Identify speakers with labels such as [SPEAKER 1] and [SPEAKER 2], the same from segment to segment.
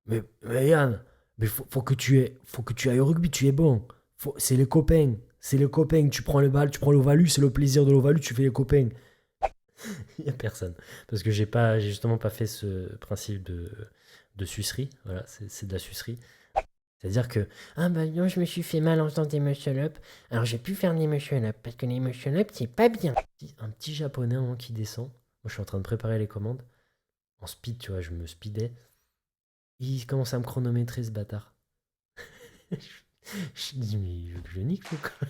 [SPEAKER 1] Mais Yann, mais faut que tu ailles au rugby, tu es bon. C'est les copains. C'est les copains. Tu prends le bal, tu prends l'ovalu, c'est le plaisir de l'ovalu, tu fais les copains. Il n'y a personne. Parce que j'ai justement pas fait ce principe de sucerie. Voilà, c'est de la sucerie. C'est-à-dire que, ah bah non, je me suis fait mal en faisant des muscle up. Alors j'ai pu faire des muscle up parce que les muscle up, c'est pas bien. Un petit japonais hein, qui descend. Moi, je suis en train de préparer les commandes. En speed, tu vois, je me speedais. Il commence à me chronométrer ce bâtard. Je dis, mais il veut que je le nique ou quoi?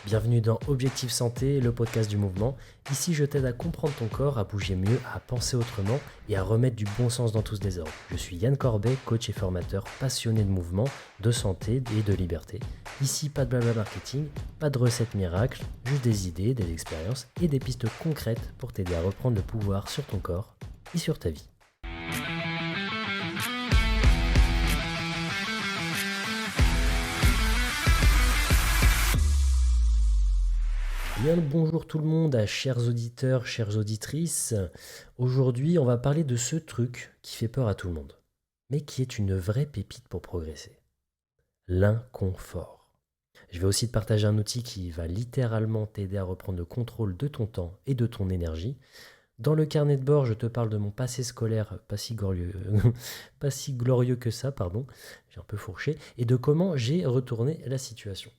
[SPEAKER 1] Bienvenue dans Objectif Santé, le podcast du mouvement. Ici, je t'aide à comprendre ton corps, à bouger mieux, à penser autrement et à remettre du bon sens dans tout ce désordre. Je suis Yann Corbet, coach et formateur passionné de mouvement, de santé et de liberté. Ici, pas de blabla marketing, pas de recettes miracles, juste des idées, des expériences et des pistes concrètes pour t'aider à reprendre le pouvoir sur ton corps et sur ta vie. Bien le bonjour tout le monde, à chers auditeurs, chères auditrices. Aujourd'hui, on va parler de ce truc qui fait peur à tout le monde, mais qui est une vraie pépite pour progresser. L'inconfort. Je vais aussi te partager un outil qui va littéralement t'aider à reprendre le contrôle de ton temps et de ton énergie. Dans le carnet de bord, je te parle de mon passé scolaire pas si glorieux, pas si glorieux que ça, pardon, j'ai un peu fourché, et de comment j'ai retourné la situation.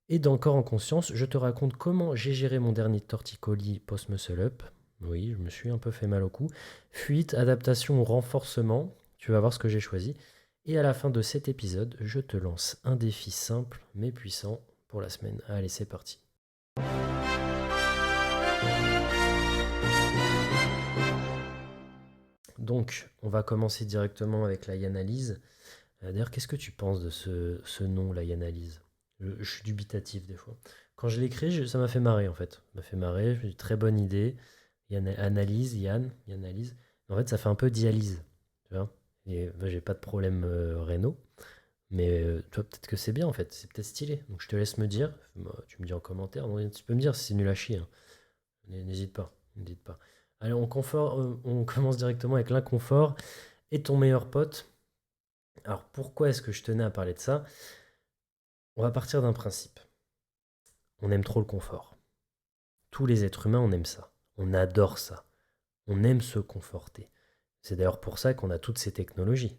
[SPEAKER 1] Et d'encore en conscience, je te raconte comment j'ai géré mon dernier torticolis post-muscle up. Oui, je me suis un peu fait mal au cou. Fuite, adaptation ou renforcement, tu vas voir ce que j'ai choisi. Et à la fin de cet épisode, je te lance un défi simple mais puissant pour la semaine. Allez, c'est parti. Donc, on va commencer directement avec la Yanalyse. D'ailleurs, qu'est-ce que tu penses de ce nom, la Yanalyse? Je suis dubitatif des fois. Quand je l'ai écrit, ça m'a fait marrer en fait. Ça m'a fait marrer, j'ai une très bonne idée. Analyse, Yanalyse. En fait, ça fait un peu dialyse. Tu vois et moi, j'ai pas de problème rénaux. Mais toi, peut-être que c'est bien en fait. C'est peut-être stylé. Donc je te laisse me dire. Moi, tu me dis en commentaire. Non, tu peux me dire si c'est nul à chier. Hein. N'hésite pas. N'hésite pas. Allez, on commence directement avec l'inconfort et ton meilleur pote. Alors pourquoi est-ce que je tenais à parler de ça? On va partir d'un principe. On aime trop le confort. Tous les êtres humains, on aime ça. On adore ça. On aime se conforter. C'est d'ailleurs pour ça qu'on a toutes ces technologies.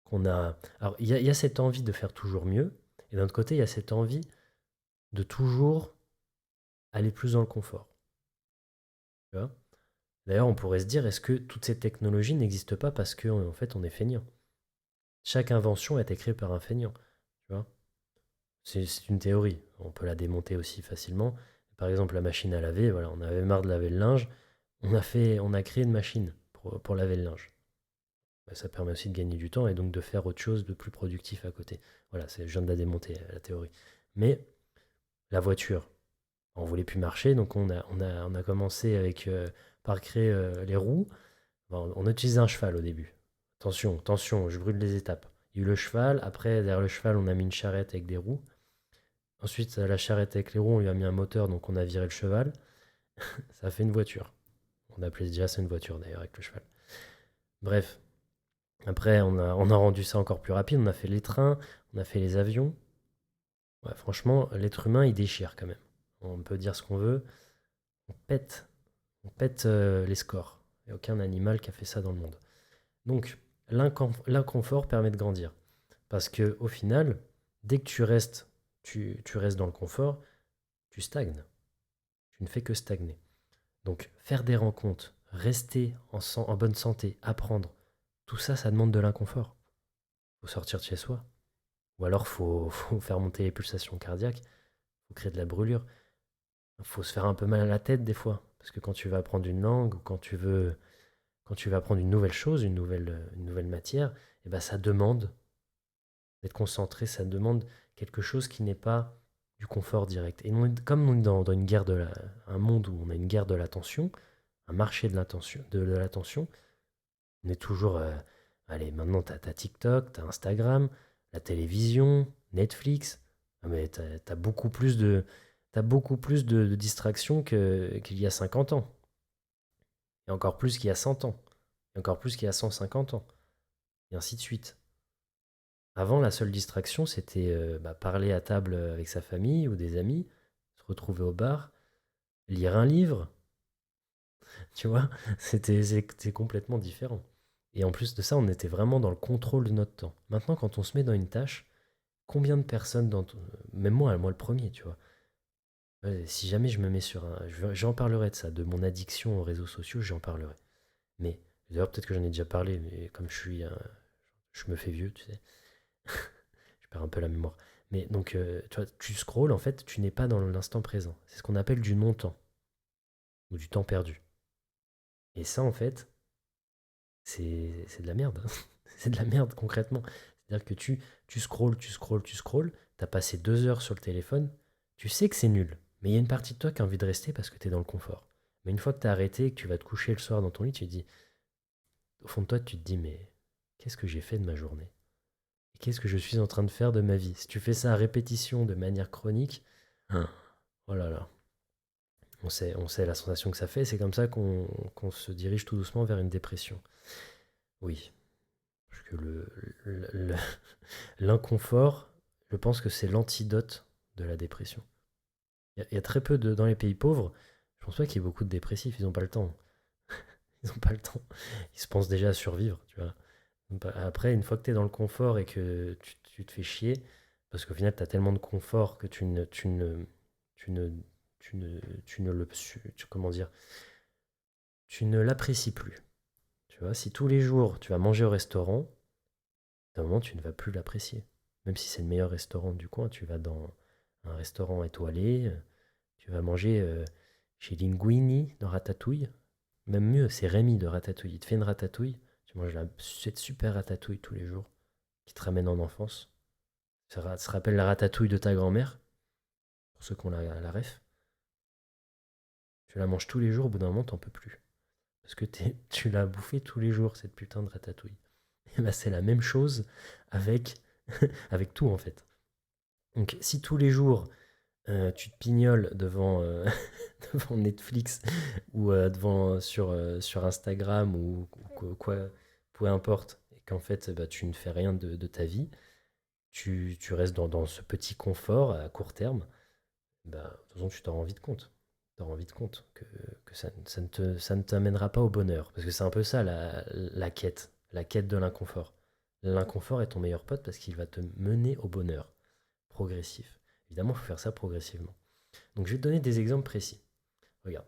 [SPEAKER 1] Qu'on a... Alors, il y a cette envie de faire toujours mieux, et d'un autre côté, il y a cette envie de toujours aller plus dans le confort. Tu vois. D'ailleurs, on pourrait se dire, est-ce que toutes ces technologies n'existent pas parce qu'en fait, on est feignant? Chaque invention a été créée par un feignant. Tu vois. C'est une théorie. On peut la démonter aussi facilement. Par exemple, la machine à laver, voilà, on avait marre de laver le linge. On a créé une machine pour laver le linge. Bah, ça permet aussi de gagner du temps et donc de faire autre chose de plus productif à côté. Voilà, je viens de la démonter, la théorie. Mais la voiture, on voulait plus marcher, donc on a commencé par créer les roues. Bon, on a utilisé un cheval au début. Attention, attention, je brûle les étapes. Il y a eu le cheval, après derrière le cheval on a mis une charrette avec des roues. Ensuite la charrette avec les roues on lui a mis un moteur, donc on a viré le cheval. Ça a fait une voiture. On appelait déjà ça une voiture d'ailleurs avec le cheval. Bref, après, on a rendu ça encore plus rapide. On a fait les trains, on a fait les avions. Ouais, franchement, l'être humain, il déchire quand même. On peut dire ce qu'on veut. On pète, on pète les scores. Il n'y a aucun animal qui a fait ça dans le monde. Donc, l'inconfort permet de grandir. Parce que au final, dès que tu restes dans le confort, tu stagnes. Tu ne fais que stagner. Donc, faire des rencontres, rester en bonne santé, apprendre, tout ça, ça demande de l'inconfort. Il faut sortir de chez soi. Ou alors, faut faire monter les pulsations cardiaques, faut créer de la brûlure. Il faut se faire un peu mal à la tête des fois. Parce que quand tu vas apprendre une langue ou quand tu vas apprendre une nouvelle chose, une nouvelle matière, et ben ça demande d'être concentré, ça demande quelque chose qui n'est pas du confort direct. Et comme on est dans une un monde où on a une guerre de l'attention, un marché de l'attention, on est toujours. Allez, maintenant, t'as TikTok, t'as Instagram, la télévision, Netflix. Ah, mais t'as beaucoup plus de distractions qu'il y a 50 ans. Et encore plus qu'il y a 100 ans. Et encore plus qu'il y a 150 ans. et ainsi de suite. Avant, la seule distraction, c'était parler à table avec sa famille ou des amis, se retrouver au bar, lire un livre, tu vois, c'était complètement différent. Et en plus de ça, on était vraiment dans le contrôle de notre temps. Maintenant, quand on se met dans une tâche, combien de personnes même moi le premier, tu vois. Ouais, si jamais je me mets sur un... J'en parlerai de ça, de mon addiction aux réseaux sociaux, j'en parlerai. Mais, d'ailleurs, peut-être que j'en ai déjà parlé, mais comme je me fais vieux, tu sais, je perds un peu la mémoire. Mais donc, tu vois, tu scrolles, en fait, tu n'es pas dans l'instant présent. C'est ce qu'on appelle du non-temps, ou du temps perdu. Et ça, en fait, c'est de la merde. C'est de la merde concrètement. C'est-à-dire que tu scrolles, tu scrolles, tu scrolles, t'as passé 2 heures sur le téléphone, tu sais que c'est nul, mais il y a une partie de toi qui a envie de rester parce que t'es dans le confort. Mais une fois que t'as arrêté et que tu vas te coucher le soir dans ton lit, tu te dis, au fond de toi, tu te dis, mais qu'est-ce que j'ai fait de ma journée? Et qu'est-ce que je suis en train de faire de ma vie? Si tu fais ça à répétition de manière chronique, hein, oh là là, on sait la sensation que ça fait, c'est comme ça qu'on se dirige tout doucement vers une dépression. Oui, parce que le- l'inconfort, je pense que c'est l'antidote de la dépression. Il y a très peu dans les pays pauvres, je pense pas qu'il y ait beaucoup de dépressifs, ils n'ont pas le temps. Ils n'ont pas le temps. Ils se pensent déjà à survivre, tu vois. Après, une fois que tu es dans le confort et que tu te fais chier, parce qu'au final, tu as tellement de confort que tu ne, tu ne le, comment dire, tu ne l'apprécies plus. Tu vois, si tous les jours tu vas manger au restaurant, d'un moment, tu ne vas plus l'apprécier. Même si c'est le meilleur restaurant du coin, tu vas dans un restaurant étoilé, tu vas manger chez Linguini dans Ratatouille. Même mieux, c'est Rémi de Ratatouille. Il te fait une ratatouille, tu manges cette super ratatouille tous les jours qui te ramène en enfance. Ça se rappelle la ratatouille de ta grand-mère, pour ceux qui ont la ref. Tu la manges tous les jours, au bout d'un moment, t'en peux plus. Parce que tu l'as bouffé tous les jours, cette putain de ratatouille. Et bah, c'est la même chose avec, avec tout en fait. Donc si tous les jours tu te pignoles devant Netflix ou sur Instagram ou quoi, peu importe, et qu'en fait bah, tu ne fais rien de ta vie, tu restes dans ce petit confort à court terme, bah, de toute façon tu t'en rends vite compte. Tu t'en rends vite compte que ça ne t'amènera pas au bonheur. Parce que c'est un peu ça la quête de l'inconfort. L'inconfort est ton meilleur pote parce qu'il va te mener au bonheur progressif. Évidemment, il faut faire ça progressivement. Donc je vais te donner des exemples précis. Regarde,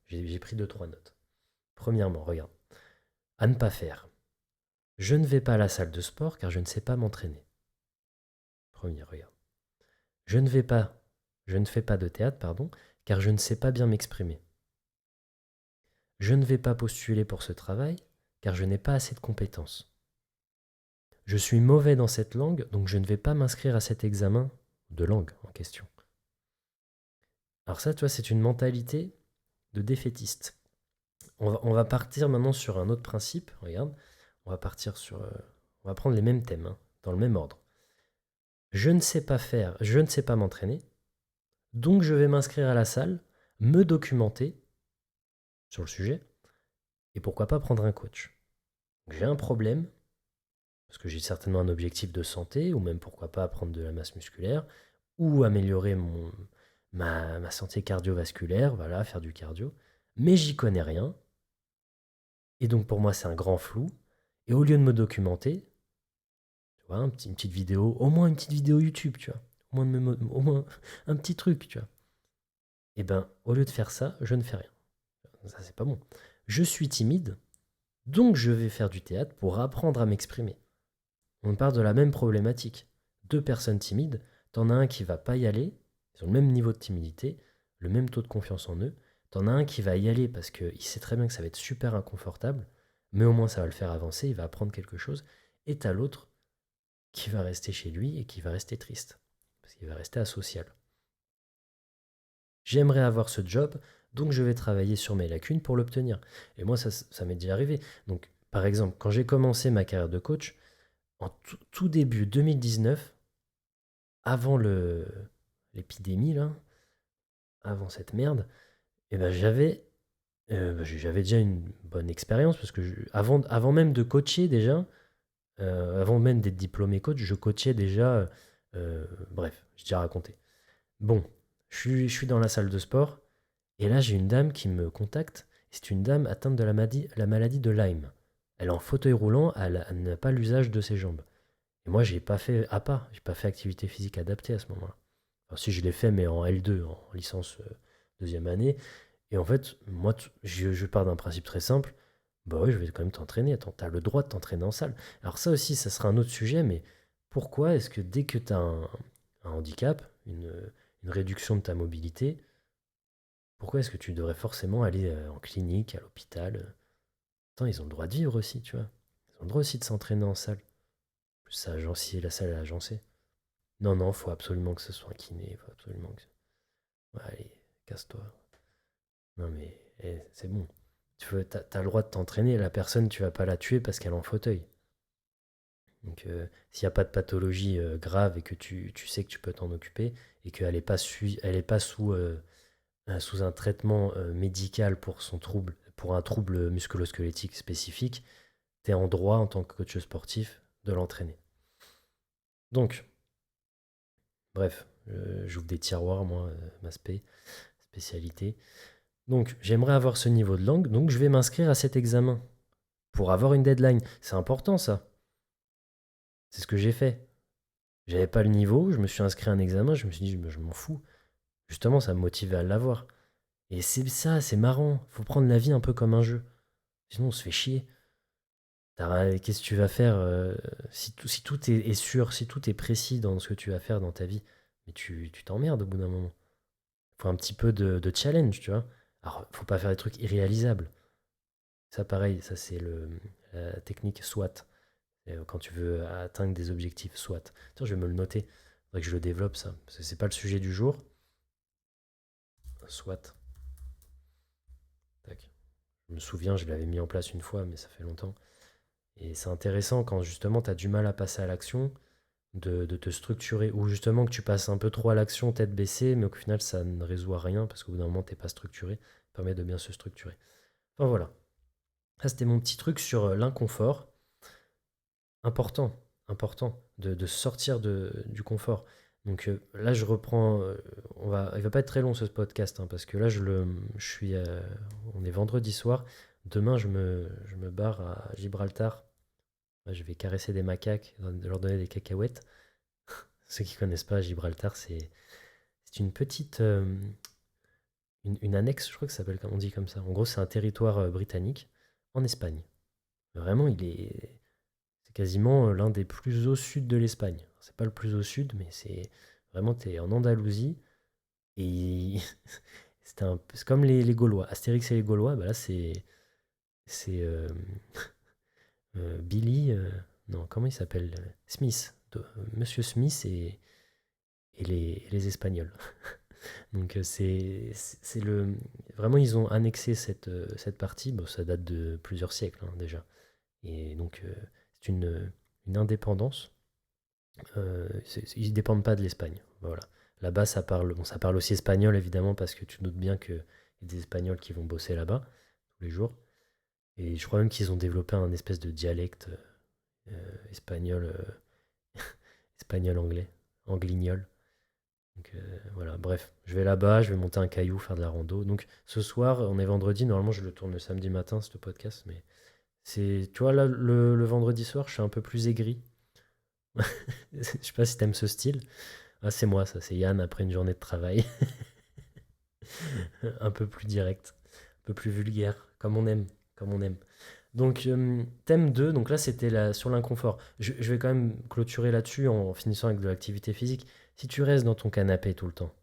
[SPEAKER 1] j'ai pris deux, trois notes. Premièrement, regarde. À ne pas faire. Je ne vais pas à la salle de sport car je ne sais pas m'entraîner. Premier, regarde. Je ne vais pas, je ne fais pas de théâtre, pardon, car je ne sais pas bien m'exprimer. Je ne vais pas postuler pour ce travail car je n'ai pas assez de compétences. Je suis mauvais dans cette langue, donc je ne vais pas m'inscrire à cet examen de langue en question. Alors ça, tu vois, c'est une mentalité de défaitiste. On va partir maintenant sur un autre principe. Regarde, on va partir sur. On va prendre les mêmes thèmes, hein, dans le même ordre. Je ne sais pas faire, je ne sais pas m'entraîner, donc je vais m'inscrire à la salle, me documenter sur le sujet, et pourquoi pas prendre un coach. J'ai un problème, parce que j'ai certainement un objectif de santé, ou même pourquoi pas prendre de la masse musculaire, ou améliorer ma santé cardiovasculaire, voilà, faire du cardio, mais j'y connais rien, et donc pour moi c'est un grand flou, et au lieu de me documenter, tu vois, une petite vidéo, au moins une petite vidéo YouTube, tu vois. Au moins un petit truc, tu vois. Et ben, au lieu de faire ça, je ne fais rien. Ça, c'est pas bon. Je suis timide, donc je vais faire du théâtre pour apprendre à m'exprimer. On parle de la même problématique. Deux personnes timides, t'en as un qui va pas y aller, ils ont le même niveau de timidité, le même taux de confiance en eux. T'en as un qui va y aller parce qu'il sait très bien que ça va être super inconfortable, mais au moins ça va le faire avancer, il va apprendre quelque chose. Et t'as l'autre qui va rester chez lui et qui va rester triste. Parce qu'il va rester asocial. J'aimerais avoir ce job, donc je vais travailler sur mes lacunes pour l'obtenir. Et moi, ça m'est déjà arrivé. Donc, par exemple, quand j'ai commencé ma carrière de coach, en tout début 2019, avant l'épidémie, là, avant cette merde, eh ben, j'avais déjà une bonne expérience, parce que avant même de coacher déjà, Avant même d'être diplômé coach, je coachais déjà. Bref, j'ai déjà raconté. Bon, je suis dans la salle de sport et là j'ai une dame qui me contacte. C'est une dame atteinte de la maladie de Lyme. Elle est en fauteuil roulant, elle n'a pas l'usage de ses jambes. Et moi, j'ai pas fait activité physique adaptée à ce moment-là. Alors, si je l'ai fait, mais en L2, en licence deuxième année. Et en fait, moi, je pars d'un principe très simple. Bah oui, je vais quand même t'entraîner. Attends, t'as le droit de t'entraîner en salle. Alors ça aussi, ça sera un autre sujet, mais pourquoi est-ce que dès que tu as un handicap, une réduction de ta mobilité, pourquoi est-ce que tu devrais forcément aller en clinique, à l'hôpital? Attends, ils ont le droit de vivre aussi, tu vois. Ils ont le droit aussi de s'entraîner en salle. Plus ça agencé, la salle est agencée. Non, non, faut absolument que ce soit un kiné, faut absolument que... Ouais, allez, casse-toi. Non mais, c'est bon. T'as le droit de t'entraîner, la personne, tu vas pas la tuer parce qu'elle est en fauteuil. Donc, s'il n'y a pas de pathologie grave et que tu sais que tu peux t'en occuper et qu'elle n'est pas, elle est pas sous un traitement médical pour son trouble, pour un trouble musculo-squelettique spécifique, tu es en droit en tant que coach sportif de l'entraîner. Donc, bref, j'ouvre des tiroirs, moi, ma spécialité. Donc, j'aimerais avoir ce niveau de langue, donc je vais m'inscrire à cet examen pour avoir une deadline. C'est important ça. C'est ce que j'ai fait. J'avais pas le niveau, je me suis inscrit à un examen, je me suis dit, je m'en fous. Justement, ça me motivait à l'avoir. Et c'est ça, c'est marrant. Faut prendre la vie un peu comme un jeu. Sinon, on se fait chier. Qu'est-ce que tu vas faire si tout est sûr, si tout est précis dans ce que tu vas faire dans ta vie, mais tu t'emmerdes au bout d'un moment. Faut un petit peu de challenge, tu vois. Alors, faut pas faire des trucs irréalisables. Ça, pareil, ça c'est la technique SWAT. Quand tu veux atteindre des objectifs SWAT. Tiens, je vais me le noter. Faudrait que je le développe ça. Parce que c'est pas le sujet du jour. SWAT. Tac. Je me souviens, je l'avais mis en place une fois, mais ça fait longtemps. Et c'est intéressant quand justement tu as du mal à passer à l'action, de te structurer, ou justement que tu passes un peu trop à l'action tête baissée, mais au final ça ne résout à rien parce qu'au bout d'un moment t'es pas structuré. Ça permet de bien se structurer. Enfin voilà. Ça c'était mon petit truc sur l'inconfort. Important, important de sortir du confort. Donc là je reprends, il va pas être très long ce podcast hein, parce que là je suis, on est vendredi soir. Demain je me barre à Gibraltar. Ouais, je vais caresser des macaques, leur donner des cacahuètes. Ceux qui connaissent pas Gibraltar, c'est une petite, une annexe, je crois que ça s'appelle, on dit comme ça. En gros, c'est un territoire britannique en Espagne. Vraiment, c'est quasiment l'un des plus au sud de l'Espagne. C'est pas le plus au sud, mais c'est vraiment, t'es en Andalousie et c'est comme les Gaulois. Astérix et les Gaulois, bah là, c'est Billy, non, comment il s'appelle? Smith, Monsieur Smith et les Espagnols. Donc c'est vraiment ils ont annexé cette partie. Bon, ça date de plusieurs siècles hein, déjà. Et donc c'est une indépendance. Ils ne dépendent pas de l'Espagne. Voilà. Là-bas ça parle aussi espagnol évidemment parce que tu te doutes bien qu'il y a des Espagnols qui vont bosser là-bas tous les jours. Et je crois même qu'ils ont développé un espèce de dialecte espagnol, espagnol anglais, anglignol. Donc voilà, bref, je vais là-bas, je vais monter un caillou, faire de la rando. Donc ce soir, on est vendredi, normalement je le tourne le samedi matin, ce podcast, mais tu vois, là, le vendredi soir, je suis un peu plus aigri. Je sais pas si t'aimes ce style. Ah, c'est moi, ça, c'est Yann après une journée de travail. Un peu plus direct, un peu plus vulgaire, comme on aime, comme on aime. Donc, thème 2, donc là c'était sur l'inconfort. Je vais quand même clôturer là-dessus en finissant avec de l'activité physique. Si tu restes dans ton canapé tout le temps,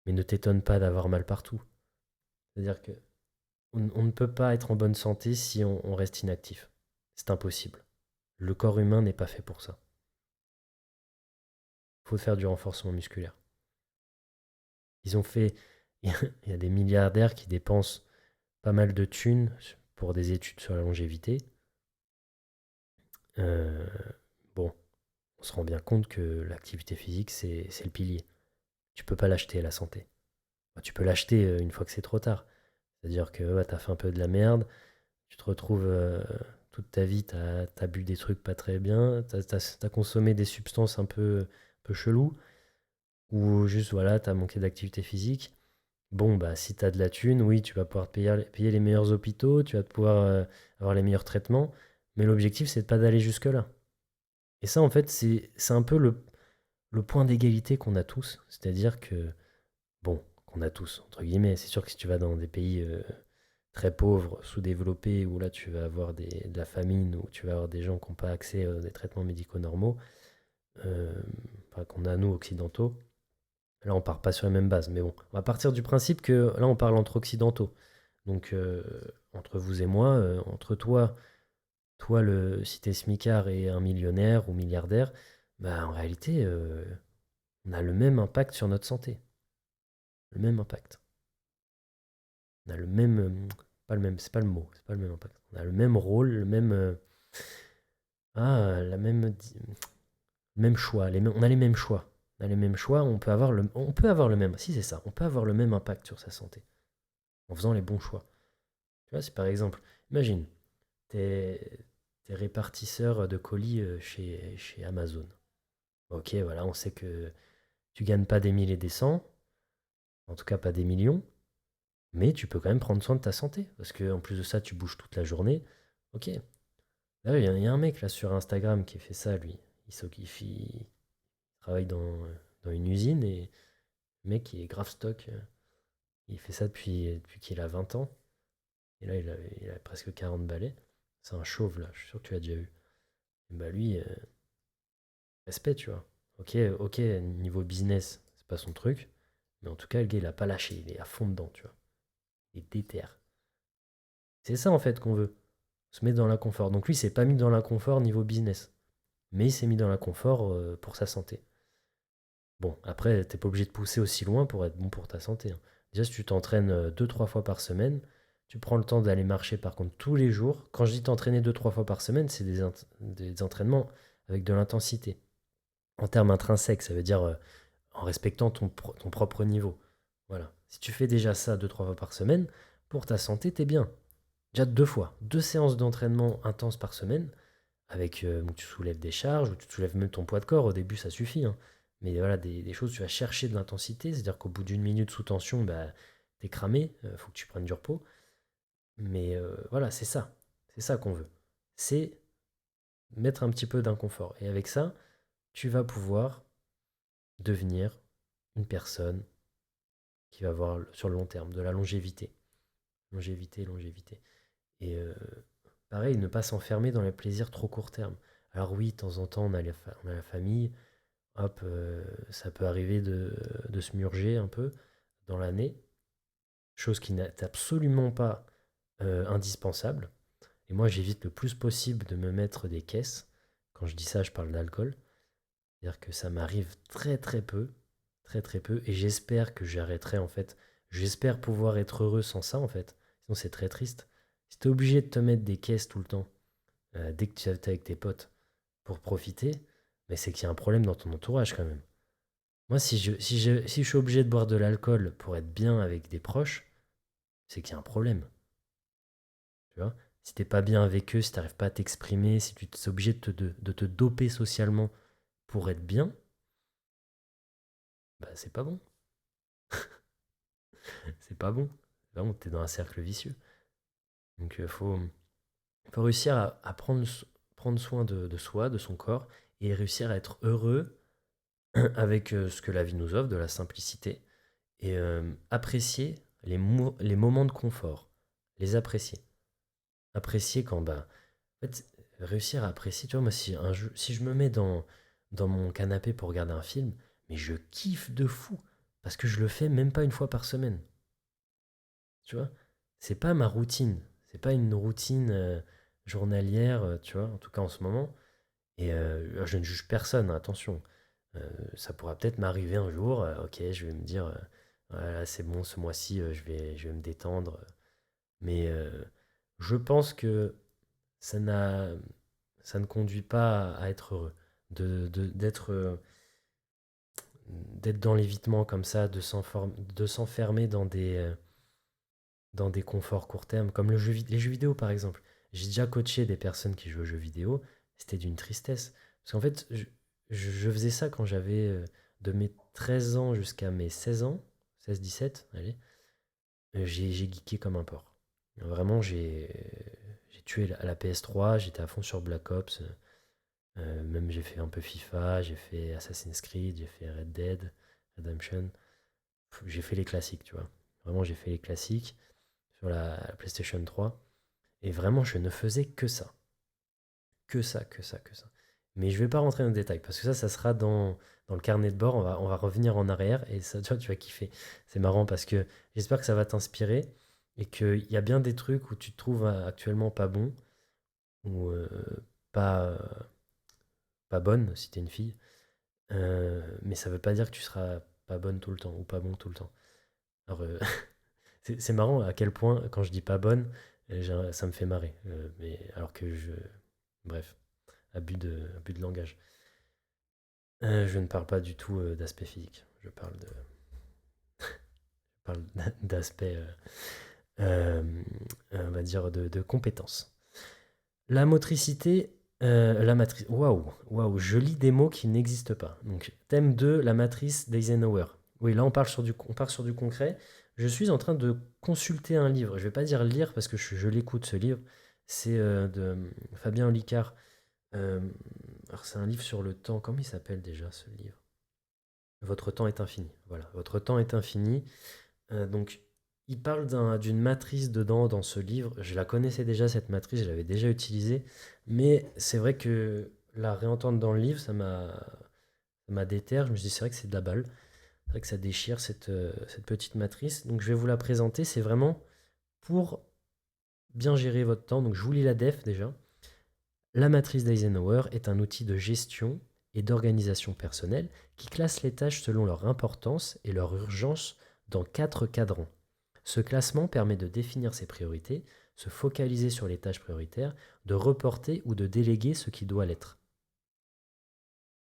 [SPEAKER 1] mais ne t'étonne pas d'avoir mal partout. C'est-à-dire que on ne peut pas être en bonne santé si on reste inactif. C'est impossible. Le corps humain n'est pas fait pour ça. Il faut faire du renforcement musculaire. Ils ont fait. Il y a des milliardaires qui dépensent pas mal de thunes pour des études sur la longévité. Euh, bon, on se rend bien compte que l'activité physique, c'est le pilier. Tu peux pas l'acheter la santé. Bah, tu peux l'acheter une fois que c'est trop tard. C'est-à-dire que tu as fait un peu de la merde, tu te retrouves toute ta vie, t'as bu des trucs pas très bien, t'as consommé des substances un peu cheloues, ou juste, voilà, t'as manqué d'activité physique. Bon, bah, si t'as de la thune, oui, tu vas pouvoir payer les meilleurs hôpitaux, tu vas pouvoir avoir les meilleurs traitements, mais l'objectif, c'est de pas d'aller jusque-là. Et ça, en fait, c'est un peu le point d'égalité qu'on a tous. C'est-à-dire que, bon, qu'on a tous, entre guillemets, c'est sûr que si tu vas dans des pays très pauvres, sous-développés, où là, tu vas avoir de la famine, où tu vas avoir des gens qui n'ont pas accès à des traitements médicaux normaux, euh, enfin, qu'on a nous, occidentaux, là, on part pas sur les mêmes bases. Mais bon, on va partir du principe que là, on parle entre occidentaux. Donc, entre vous et moi, entre toi, si t'es smicard et un millionnaire ou milliardaire, bah, en réalité, on a le même impact sur notre santé. Le même impact. On a le même. Pas le même, c'est pas le mot, c'est pas le même impact. On a le même rôle, le même. La même. Le même choix. On a les mêmes choix. On a les mêmes choix, on peut avoir le même. Si, c'est ça. On peut avoir le même impact sur sa santé en faisant les bons choix. Tu vois, c'est par exemple, imagine, t'es répartisseur de colis chez Amazon. Ok, voilà, on sait que tu gagnes pas des mille et des cents, en tout cas pas des millions, mais tu peux quand même prendre soin de ta santé, parce que en plus de ça, tu bouges toute la journée. Ok. Là, il y a un mec là sur Instagram qui fait ça, lui. Il travaille dans une usine et le mec, il est grave stock. Il fait ça depuis qu'il a 20 ans. Et là, il a presque 40 balais. C'est un chauve, là, je suis sûr que tu l'as déjà eu. Et bah lui, respect, tu vois. Ok, ok, niveau business, c'est pas son truc. Mais en tout cas, le gars, il a pas lâché. Il est à fond dedans, tu vois. Il est déter. C'est ça, en fait, qu'on veut. Se mettre dans l'inconfort. Donc lui, il s'est pas mis dans l'inconfort niveau business. Mais il s'est mis dans l'inconfort pour sa santé. Bon, après, t'es pas obligé de pousser aussi loin pour être bon pour ta santé, hein. Déjà, si tu t'entraînes 2-3 fois par semaine, tu prends le temps d'aller marcher par contre tous les jours. Quand je dis t'entraîner 2-3 fois par semaine, c'est des entraînements avec de l'intensité. En termes intrinsèques, ça veut dire en respectant ton propre niveau. Voilà. Si tu fais déjà ça 2-3 fois par semaine, pour ta santé, t'es bien. Déjà 2 fois. 2 séances d'entraînement intenses par semaine, avec où tu soulèves des charges, où tu soulèves même ton poids de corps. Au début, ça suffit, hein. Mais voilà, des choses, tu vas chercher de l'intensité, c'est-à-dire qu'au bout d'une minute sous tension, bah, t'es cramé, faut que tu prennes du repos. Mais voilà, c'est ça. C'est ça qu'on veut. C'est mettre un petit peu d'inconfort. Et avec ça, tu vas pouvoir devenir une personne qui va avoir sur le long terme de la longévité. Longévité, longévité. Et pareil, ne pas s'enfermer dans les plaisirs trop court terme. Alors oui, de temps en temps, on a la famille. Hop, ça peut arriver de se murger un peu dans l'année, chose qui n'est absolument pas indispensable. Et moi, j'évite le plus possible de me mettre des caisses. Quand je dis ça, je parle d'alcool. C'est-à-dire que ça m'arrive très très peu, et j'espère que j'arrêterai en fait. J'espère pouvoir être heureux sans ça en fait. Sinon, c'est très triste. Si t'es obligé de te mettre des caisses tout le temps, dès que tu es avec tes potes pour profiter, mais c'est qu'il y a un problème dans ton entourage quand même. Moi, si je suis obligé de boire de l'alcool pour être bien avec des proches, c'est qu'il y a un problème. Tu vois? Si t'es pas bien avec eux, si t'arrives pas à t'exprimer, si tu es obligé de te doper socialement pour être bien, bah c'est pas bon. C'est pas bon. Là, t'es dans un cercle vicieux. Donc, faut réussir à prendre soin de soi, de son corps, et réussir à être heureux avec ce que la vie nous offre, de la simplicité, et apprécier les moments de confort. Les apprécier. Apprécier quand, bah, en fait, réussir à apprécier, tu vois, moi, si je me mets dans mon canapé pour regarder un film, mais je kiffe de fou, parce que je le fais même pas une fois par semaine, tu vois. C'est pas ma routine, c'est pas une routine journalière, tu vois, en tout cas en ce moment. Et je ne juge personne, hein, attention. Ça pourra peut-être m'arriver un jour, ok, je vais me dire, voilà, c'est bon, ce mois-ci, je vais me détendre. Mais je pense que ça n'a, ça ne conduit pas à être heureux. D'être dans l'évitement comme ça, de s'enfermer dans des conforts court terme, comme les jeux vidéo par exemple. J'ai déjà coaché des personnes qui jouent aux jeux vidéo, c'était d'une tristesse. Parce qu'en fait, je faisais ça quand j'avais de mes 13 ans jusqu'à mes 16 ans, 16-17, allez, j'ai geeké comme un porc. Vraiment, j'ai tué la PS3, j'étais à fond sur Black Ops, même j'ai fait un peu FIFA, j'ai fait Assassin's Creed, j'ai fait Red Dead Redemption. J'ai fait les classiques, tu vois. Vraiment, j'ai fait les classiques sur la PlayStation 3. Et vraiment, je ne faisais que ça. Que ça, que ça, que ça. Mais je vais pas rentrer dans le détail parce que ça sera dans le carnet de bord. On va revenir en arrière et ça, tu vas kiffer. C'est marrant parce que j'espère que ça va t'inspirer et qu'il y a bien des trucs où tu te trouves actuellement pas bon ou pas, pas bonne si t'es une fille. Mais ça veut pas dire que tu seras pas bonne tout le temps ou pas bon tout le temps. Alors, c'est marrant à quel point, quand je dis pas bonne, ça me fait marrer. Mais alors que je. Bref, abus de langage. Je ne parle pas du tout d'aspect physique. Je parle d'aspect, euh, on va dire, de compétences. La motricité, la matrice. Waouh, waouh, je lis des mots qui n'existent pas. Donc, thème 2, la matrice d'Eisenhower. Oui, là, on part sur du concret. Je suis en train de consulter un livre. Je ne vais pas dire lire parce que je l'écoute, ce livre. C'est de Fabien Olicard. Euh, alors, c'est un livre sur le temps. Comment il s'appelle déjà, ce livre? Votre temps est infini. Voilà, votre temps est infini. Donc, il parle d'une matrice dedans dans ce livre. Je la connaissais déjà, cette matrice, je l'avais déjà utilisée. Mais c'est vrai que la réentendre dans le livre, ça m'a déterre. Je me suis dit, c'est vrai que c'est de la balle. C'est vrai que ça déchire cette petite matrice. Donc, je vais vous la présenter. C'est vraiment pour bien gérer votre temps. Donc, je vous lis la def déjà. La matrice d'Eisenhower est un outil de gestion et d'organisation personnelle qui classe les tâches selon leur importance et leur urgence dans 4 cadrans. Ce classement permet de définir ses priorités, se focaliser sur les tâches prioritaires, de reporter ou de déléguer ce qui doit l'être.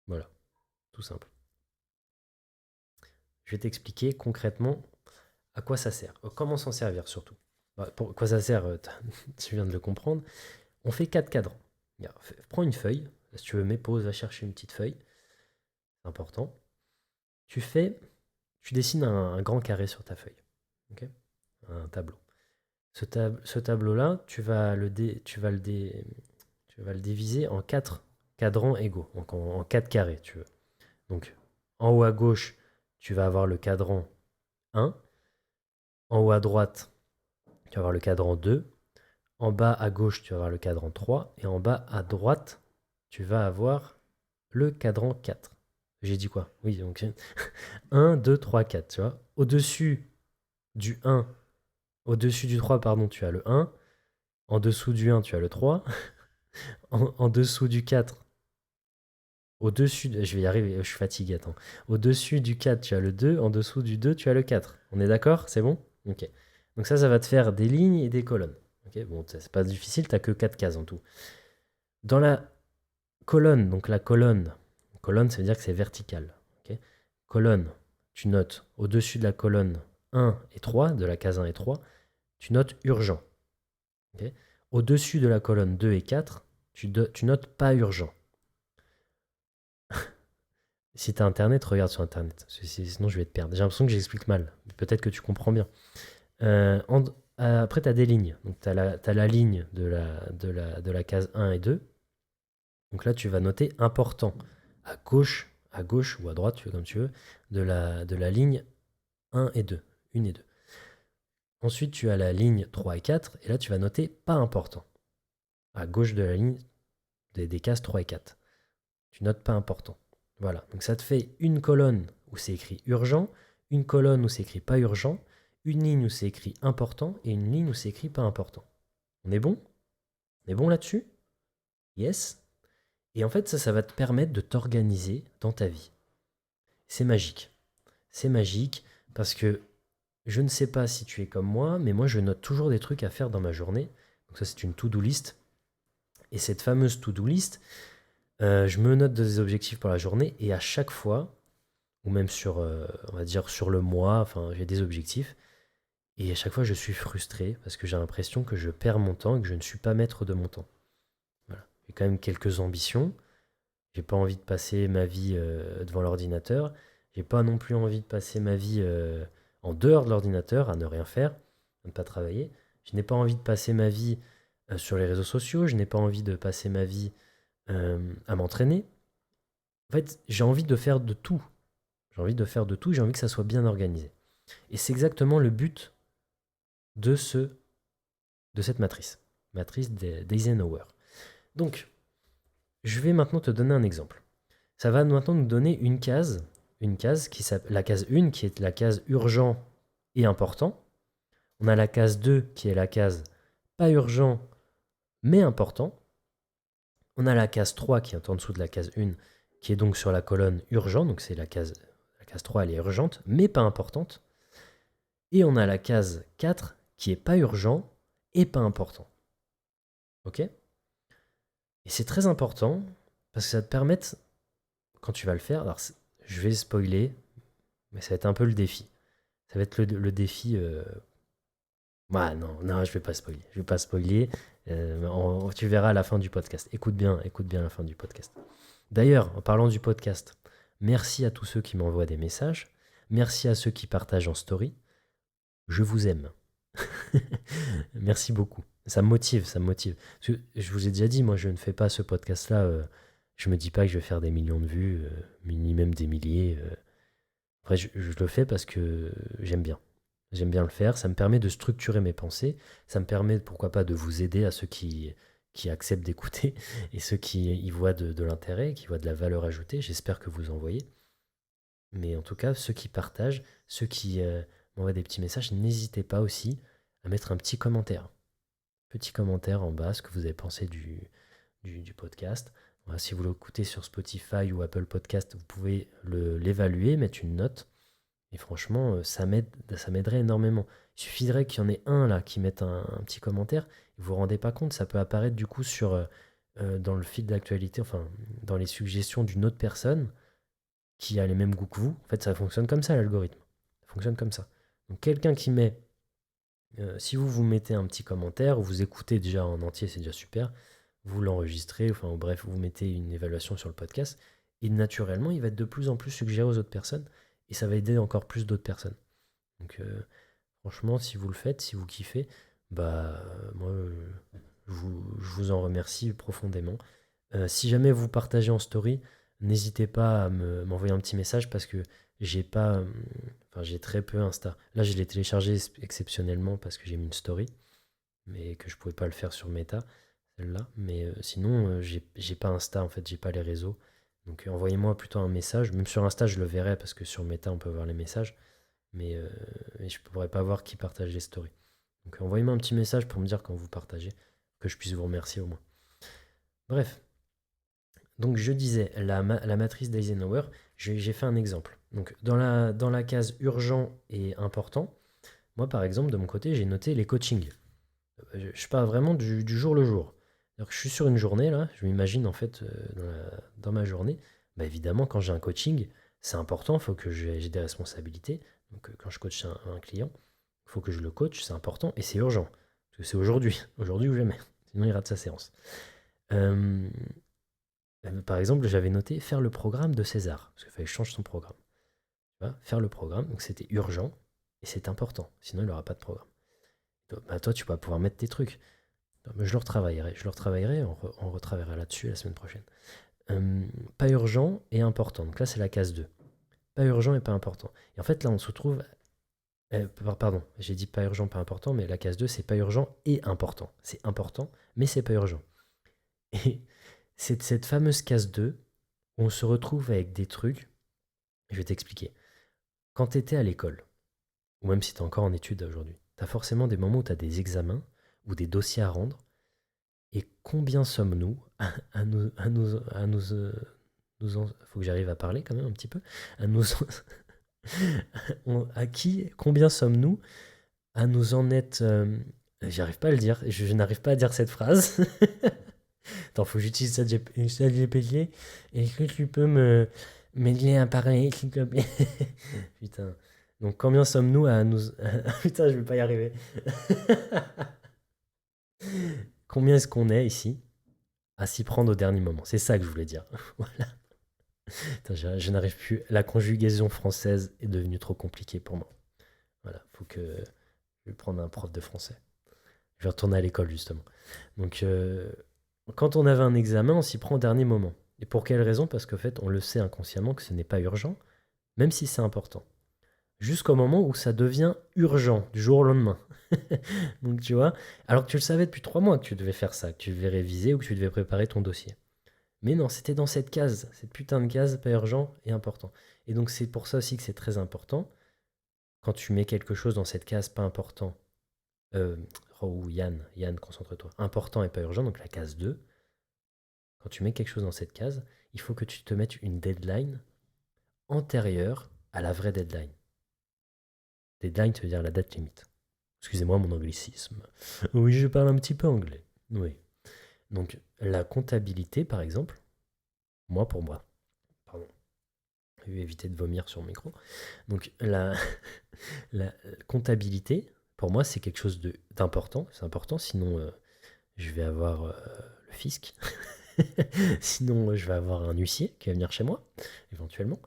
[SPEAKER 1] Voilà, tout simple. Je vais t'expliquer concrètement à quoi ça sert, comment s'en servir surtout. Pour quoi ça sert, tu viens de le comprendre. On fait 4 cadrans. Prends une feuille, si tu veux, mets pause, va chercher une petite feuille, c'est important. Tu dessines un grand carré sur ta feuille, ok, un tableau. Ce tableau-là, tu vas le diviser en 4 cadrans égaux, donc en 4 carrés, tu veux. Donc, en haut à gauche, tu vas avoir le cadran 1. En haut à droite, tu vas avoir le cadran 2. En bas à gauche, tu vas avoir le cadran 3. Et en bas à droite, tu vas avoir le cadran 4. J'ai dit quoi? Oui, donc 1, 2, 3, 4, tu vois. Du 1, au-dessus du 3, pardon, tu as le 1. En dessous du 1, tu as le 3. En dessous du 4, je vais y arriver, je suis fatigué, attends. Au-dessus du 4, tu as le 2. En dessous du 2, tu as le 4. On est d'accord? C'est bon? Ok. Donc ça va te faire des lignes et des colonnes. Ok, bon, c'est pas difficile, tu n'as que 4 cases en tout. Dans la colonne, donc colonne, ça veut dire que c'est vertical. Ok, colonne, tu notes au-dessus de la colonne 1 et 3, de la case 1 et 3, tu notes urgent. Ok, au-dessus de la colonne 2 et 4, tu notes pas urgent. Si tu as Internet, regarde sur Internet. Sinon, je vais te perdre. J'ai l'impression que j'explique mal. Peut-être que tu comprends bien. Euh, en- Après, tu as des lignes. Donc, tu as la ligne de la case 1 et 2. Donc là, tu vas noter important. À gauche ou à droite, tu veux, comme tu veux, de la ligne 1 et 2. 1 et 2. Ensuite, tu as la ligne 3 et 4. Et là, tu vas noter pas important. À gauche de la ligne des cases 3 et 4. Tu notes pas important. Voilà, donc ça te fait une colonne où c'est écrit urgent, une colonne où c'est écrit pas urgent, une ligne où c'est écrit important et une ligne où c'est écrit pas important. On est bon? On est bon là-dessus? Yes. Et en fait, ça va te permettre de t'organiser dans ta vie. C'est magique. C'est magique parce que je ne sais pas si tu es comme moi, mais moi je note toujours des trucs à faire dans ma journée. Donc ça c'est une to-do list. Et cette fameuse to-do list, je me note des objectifs pour la journée et à chaque fois, ou même on va dire sur le mois, enfin j'ai des objectifs, Et à chaque fois, je suis frustré parce que j'ai l'impression que je perds mon temps et que je ne suis pas maître de mon temps. Voilà. J'ai quand même quelques ambitions. J'ai pas envie de passer ma vie devant l'ordinateur. J'ai pas non plus envie de passer ma vie en dehors de l'ordinateur, à ne rien faire, à ne pas travailler. Je n'ai pas envie de passer ma vie sur les réseaux sociaux. Je n'ai pas envie de passer ma vie à m'entraîner. En fait, j'ai envie de faire de tout. J'ai envie de faire de tout. J'ai envie que ça soit bien organisé. Et c'est exactement le but de, de cette matrice. Matrice d'Eisenhower. Donc, je vais maintenant te donner un exemple. Ça va maintenant nous donner une case qui s'appelle la case 1 qui est la case urgent et important. On a la case 2 qui est la case pas urgent mais important. On a la case 3 qui est en dessous de la case 1 qui est donc sur la colonne urgent, donc c'est la case 3 elle est urgente mais pas importante. Et on a la case 4 qui est pas urgent et pas important. Ok? Et c'est très important parce que ça te permet, quand tu vas le faire, alors je vais spoiler, mais ça va être un peu le défi. Ça va être le défi. Ouais, non, je vais pas spoiler. Je vais pas spoiler. Tu verras à la fin du podcast. Écoute bien la fin du podcast. D'ailleurs, en parlant du podcast, merci à tous ceux qui m'envoient des messages. Merci à ceux qui partagent en story. Je vous aime. Merci beaucoup. Ça me motive, ça me motive. Parce que je vous ai déjà dit, moi, je ne fais pas ce podcast-là. Je me dis pas que je vais faire des millions de vues, ni même des milliers. Après, je le fais parce que j'aime bien. J'aime bien le faire. Ça me permet de structurer mes pensées. Ça me permet, pourquoi pas, de vous aider à ceux qui acceptent d'écouter et ceux qui y voient de l'intérêt, qui voient de la valeur ajoutée. J'espère que vous en voyez. Mais en tout cas, ceux qui partagent, ceux qui m'envoient des petits messages, n'hésitez pas aussi à mettre un petit commentaire. Petit commentaire en bas, ce que vous avez pensé du podcast. Voilà, si vous l'écoutez sur Spotify ou Apple Podcast, vous pouvez l'évaluer, mettre une note. Et franchement, ça m'aiderait énormément. Il suffirait qu'il y en ait un là qui mette un petit commentaire. Vous vous rendez pas compte, ça peut apparaître du coup dans le fil d'actualité, enfin dans les suggestions d'une autre personne qui a les mêmes goûts que vous. En fait, ça fonctionne comme ça l'algorithme. Ça fonctionne comme ça. Donc quelqu'un qui met, si vous mettez un petit commentaire, ou vous écoutez déjà en entier, c'est déjà super. Vous l'enregistrez, enfin bref, vous mettez une évaluation sur le podcast. Et naturellement, il va être de plus en plus suggéré aux autres personnes. Et ça va aider encore plus d'autres personnes. Donc franchement, si vous le faites, si vous kiffez, bah moi je vous en remercie profondément. Si jamais vous partagez en story, n'hésitez pas à m'envoyer un petit message parce que j'ai pas, enfin j'ai très peu Insta. Là, je l'ai téléchargé exceptionnellement parce que j'ai mis une story, mais que je pouvais pas le faire sur Meta, celle-là. Mais sinon, j'ai pas Insta en fait, j'ai pas les réseaux. Donc envoyez-moi plutôt un message. Même sur Insta, je le verrai parce que sur Meta, on peut voir les messages. Mais je ne pourrais pas voir qui partage les stories. Donc envoyez-moi un petit message pour me dire quand vous partagez, que je puisse vous remercier au moins. Bref, donc je disais, la matrice d'Eisenhower, j'ai fait un exemple. Donc dans la case urgent et important, moi par exemple, de mon côté, j'ai noté les coachings. Je parle vraiment du jour le jour. Alors que je suis sur une journée, là, je m'imagine en fait dans ma journée, bah évidemment quand j'ai un coaching, c'est important, il faut que j'ai des responsabilités. Donc quand je coach un client, il faut que je le coach, c'est important et c'est urgent. Parce que c'est aujourd'hui, aujourd'hui ou jamais. Sinon il rate sa séance. Euh, Par exemple, j'avais noté faire le programme de César, parce qu'il fallait que je change son programme. Tu vois, faire le programme, donc c'était urgent et c'est important, sinon il n'aura pas de programme. Bah, toi, tu vas pouvoir mettre tes trucs. Mais je le retravaillerai, on retravaillera là-dessus la semaine prochaine. Pas urgent et important. Donc là, c'est la case 2. Pas urgent et pas important. Et en fait, là, on se retrouve. Pardon, j'ai dit pas urgent, pas important, mais la case 2, c'est pas urgent et important. C'est important, mais c'est pas urgent. Et c'est cette fameuse case 2 où on se retrouve avec des trucs. Je vais t'expliquer. Quand tu étais à l'école, ou même si tu es encore en études aujourd'hui, tu as forcément des moments où tu as des examens ou des dossiers à rendre. Et combien sommes-nous faut que j'arrive à parler quand même un petit peu, à nous, combien sommes-nous à nous en être, j'arrive pas à le dire, je n'arrive pas à dire cette phrase. Attends, faut que j'utilise ça GPT. Est-ce que tu peux m'aider à parler, s'il te plaît? Putain. Donc combien sommes-nous à nous... Putain, je vais pas y arriver. Combien est-ce qu'on est ici à s'y prendre au dernier moment? C'est ça que je voulais dire. Voilà. Putain, je n'arrive plus. La conjugaison française est devenue trop compliquée pour moi. Voilà, faut que je vais prendre un prof de français. Je vais retourner à l'école justement. Donc, quand on avait un examen, on s'y prend au dernier moment. Et pour quelle raison? Parce qu'en fait, on le sait inconsciemment que ce n'est pas urgent, même si c'est important. Jusqu'au moment où ça devient urgent, du jour au lendemain. Donc, tu vois, alors que tu le savais depuis 3 mois que tu devais faire ça, que tu devais réviser ou que tu devais préparer ton dossier. Mais non, c'était dans cette case, cette putain de case, pas urgent et important. Et donc, c'est pour ça aussi que c'est très important. Quand tu mets quelque chose dans cette case pas important, euh, oh, Yann, concentre-toi. Important et pas urgent, donc la case 2. Quand tu mets quelque chose dans cette case, il faut que tu te mettes une deadline antérieure à la vraie deadline. Deadline, ça veut dire la date limite. Excusez-moi mon anglicisme. Oui, je parle un petit peu anglais. Oui. Donc, la comptabilité, par exemple, pour moi, pardon, je vais éviter de vomir sur le micro. Donc, la comptabilité, pour moi, c'est quelque chose d'important. C'est important, sinon je vais avoir le fisc. Sinon, je vais avoir un huissier qui va venir chez moi, éventuellement.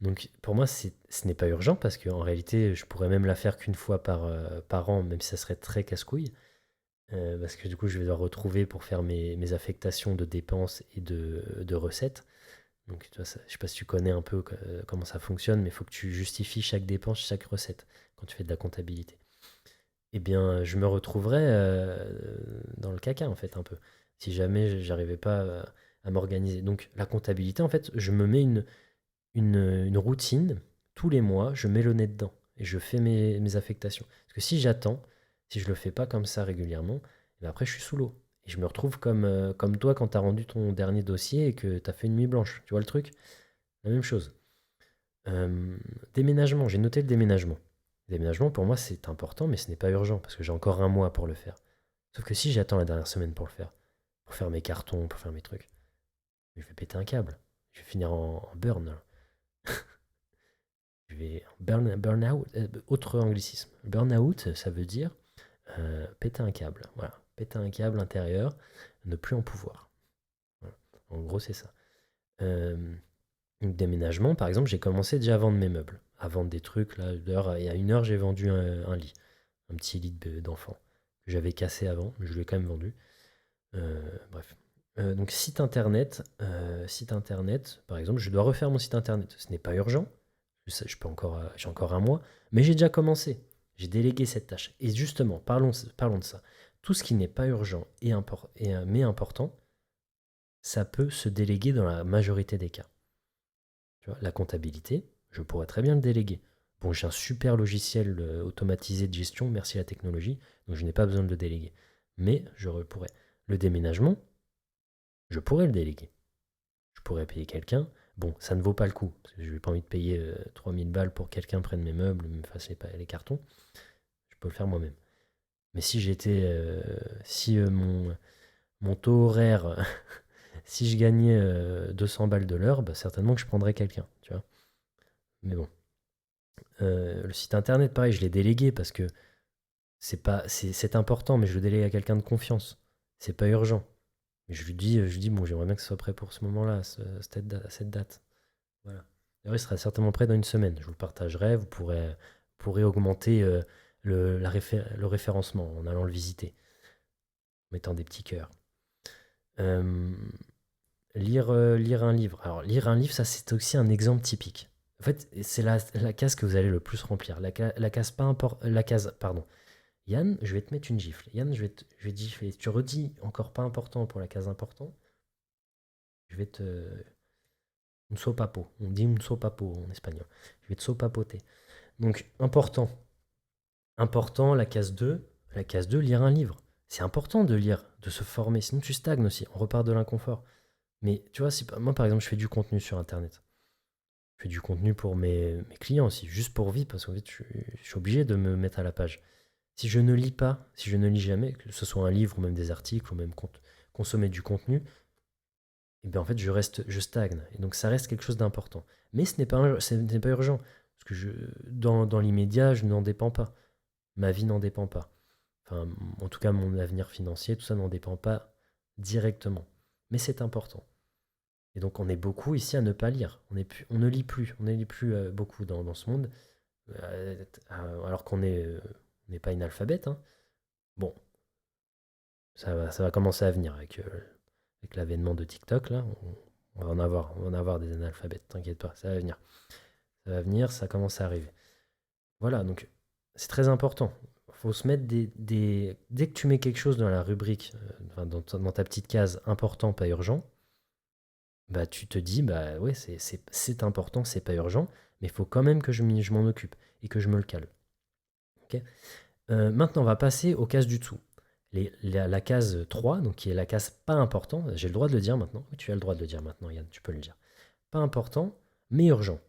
[SPEAKER 1] Donc, pour moi, ce n'est pas urgent parce qu'en réalité, je pourrais même la faire qu'une fois par an, même si ça serait très casse-couille. Parce que du coup, je vais devoir retrouver pour faire mes affectations de dépenses et de recettes. Donc, tu vois, je sais pas si tu connais un peu comment ça fonctionne, mais il faut que tu justifies chaque dépense, chaque recette quand tu fais de la comptabilité. Eh bien, je me retrouverais dans le caca, en fait, un peu, si jamais j'arrivais pas à m'organiser. Donc, la comptabilité, en fait, je me mets une routine, tous les mois, je mets le nez dedans et je fais mes affectations. Parce que si j'attends, si je le fais pas comme ça régulièrement, eh ben après, je suis sous l'eau. Et je me retrouve comme toi quand tu as rendu ton dernier dossier et que tu as fait une nuit blanche. Tu vois le truc? La même chose. Euh, Déménagement, j'ai noté le déménagement. Le déménagement, pour moi, c'est important, mais ce n'est pas urgent, parce que j'ai encore un mois pour le faire. Sauf que si j'attends la dernière semaine pour faire mes cartons, pour faire mes trucs, je vais péter un câble. Je vais finir en burn. Là. Je vais burn out. Autre anglicisme. Burn out, ça veut dire péter un câble. Voilà. Péter un câble intérieur, ne plus en pouvoir. Voilà. En gros, c'est ça. Euh, Déménagement, par exemple, j'ai commencé déjà à vendre mes meubles. À vendre des trucs, là, il y a 1 heure, j'ai vendu un lit. Un petit lit d'enfant que j'avais cassé avant, mais je l'ai quand même vendu. Bref. Donc site internet, par exemple, je dois refaire mon site internet. Ce n'est pas urgent, je peux encore, j'ai encore un mois, mais j'ai déjà commencé. J'ai délégué cette tâche. Et justement, parlons de ça. Tout ce qui n'est pas urgent mais important, ça peut se déléguer dans la majorité des cas. Tu vois, la comptabilité, je pourrais très bien le déléguer. Bon, j'ai un super logiciel automatisé de gestion, merci à la technologie, donc je n'ai pas besoin de le déléguer. Mais je pourrais. Le déménagement, je pourrais le déléguer. Je pourrais payer quelqu'un. Bon, ça ne vaut pas le coup, parce que je n'ai pas envie de payer 3000 balles pour que quelqu'un prenne mes meubles, me fasse les cartons. Je peux le faire moi-même. Mais si j'étais. Si mon taux horaire, si je gagnais 200 balles de l'heure, bah, certainement que je prendrais quelqu'un, tu vois. Mais bon. Le site internet, pareil, je l'ai délégué parce que c'est important, mais je le délègue à quelqu'un de confiance. C'est pas urgent. Mais je lui dis, bon, j'aimerais bien que ce soit prêt pour ce moment-là, cette date. Voilà. D'ailleurs, il sera certainement prêt dans une semaine. Je vous le partagerai. Pourrez augmenter le référencement en allant le visiter, en mettant des petits cœurs. Euh, lire un livre. Alors, lire un livre, ça, c'est aussi un exemple typique. En fait, c'est la case que vous allez le plus remplir. La case pas la case, pardon. Yann, je vais te mettre une gifle. Yann, je vais te gifler. Tu redis encore pas important pour la case important. Je vais te. Un sopapo. On dit un sopapo en espagnol. Je vais te sopapoter. Donc, important. Important, la case 2. La case 2, lire un livre. C'est important de lire, de se former. Sinon, tu stagnes aussi. On repart de l'inconfort. Mais tu vois, moi, par exemple, je fais du contenu sur Internet. Je fais du contenu pour mes clients aussi, juste pour vivre, parce qu'en fait, je suis obligé de me mettre à la page. Si je ne lis pas, si je ne lis jamais, que ce soit un livre ou même des articles ou même consommer du contenu, et bien en fait je stagne. Et donc ça reste quelque chose d'important. Mais ce n'est pas urgent. Parce que dans l'immédiat, je n'en dépends pas. Ma vie n'en dépend pas. Enfin, en tout cas, mon avenir financier, tout ça n'en dépend pas directement. Mais c'est important. Et donc, on est beaucoup ici à ne pas lire. On ne lit plus. On ne lit plus beaucoup dans ce monde. Alors on n'est pas inalphabète, hein. Bon, ça va commencer à venir avec l'avènement de TikTok, là. On va en avoir des analphabètes, t'inquiète pas, ça va venir. Ça va venir, ça commence à arriver. Voilà, donc c'est très important. Faut se mettre Dès que tu mets quelque chose dans la rubrique, enfin, dans ta petite case important, pas urgent, bah tu te dis, bah ouais, c'est important, c'est pas urgent, mais il faut quand même que je m'en occupe et que je me le cale. Ok. Maintenant, on va passer aux cases du dessous. La case 3, donc qui est la case pas important, j'ai le droit de le dire maintenant. Oui, tu as le droit de le dire maintenant, Yann, tu peux le dire. Pas important, mais urgent.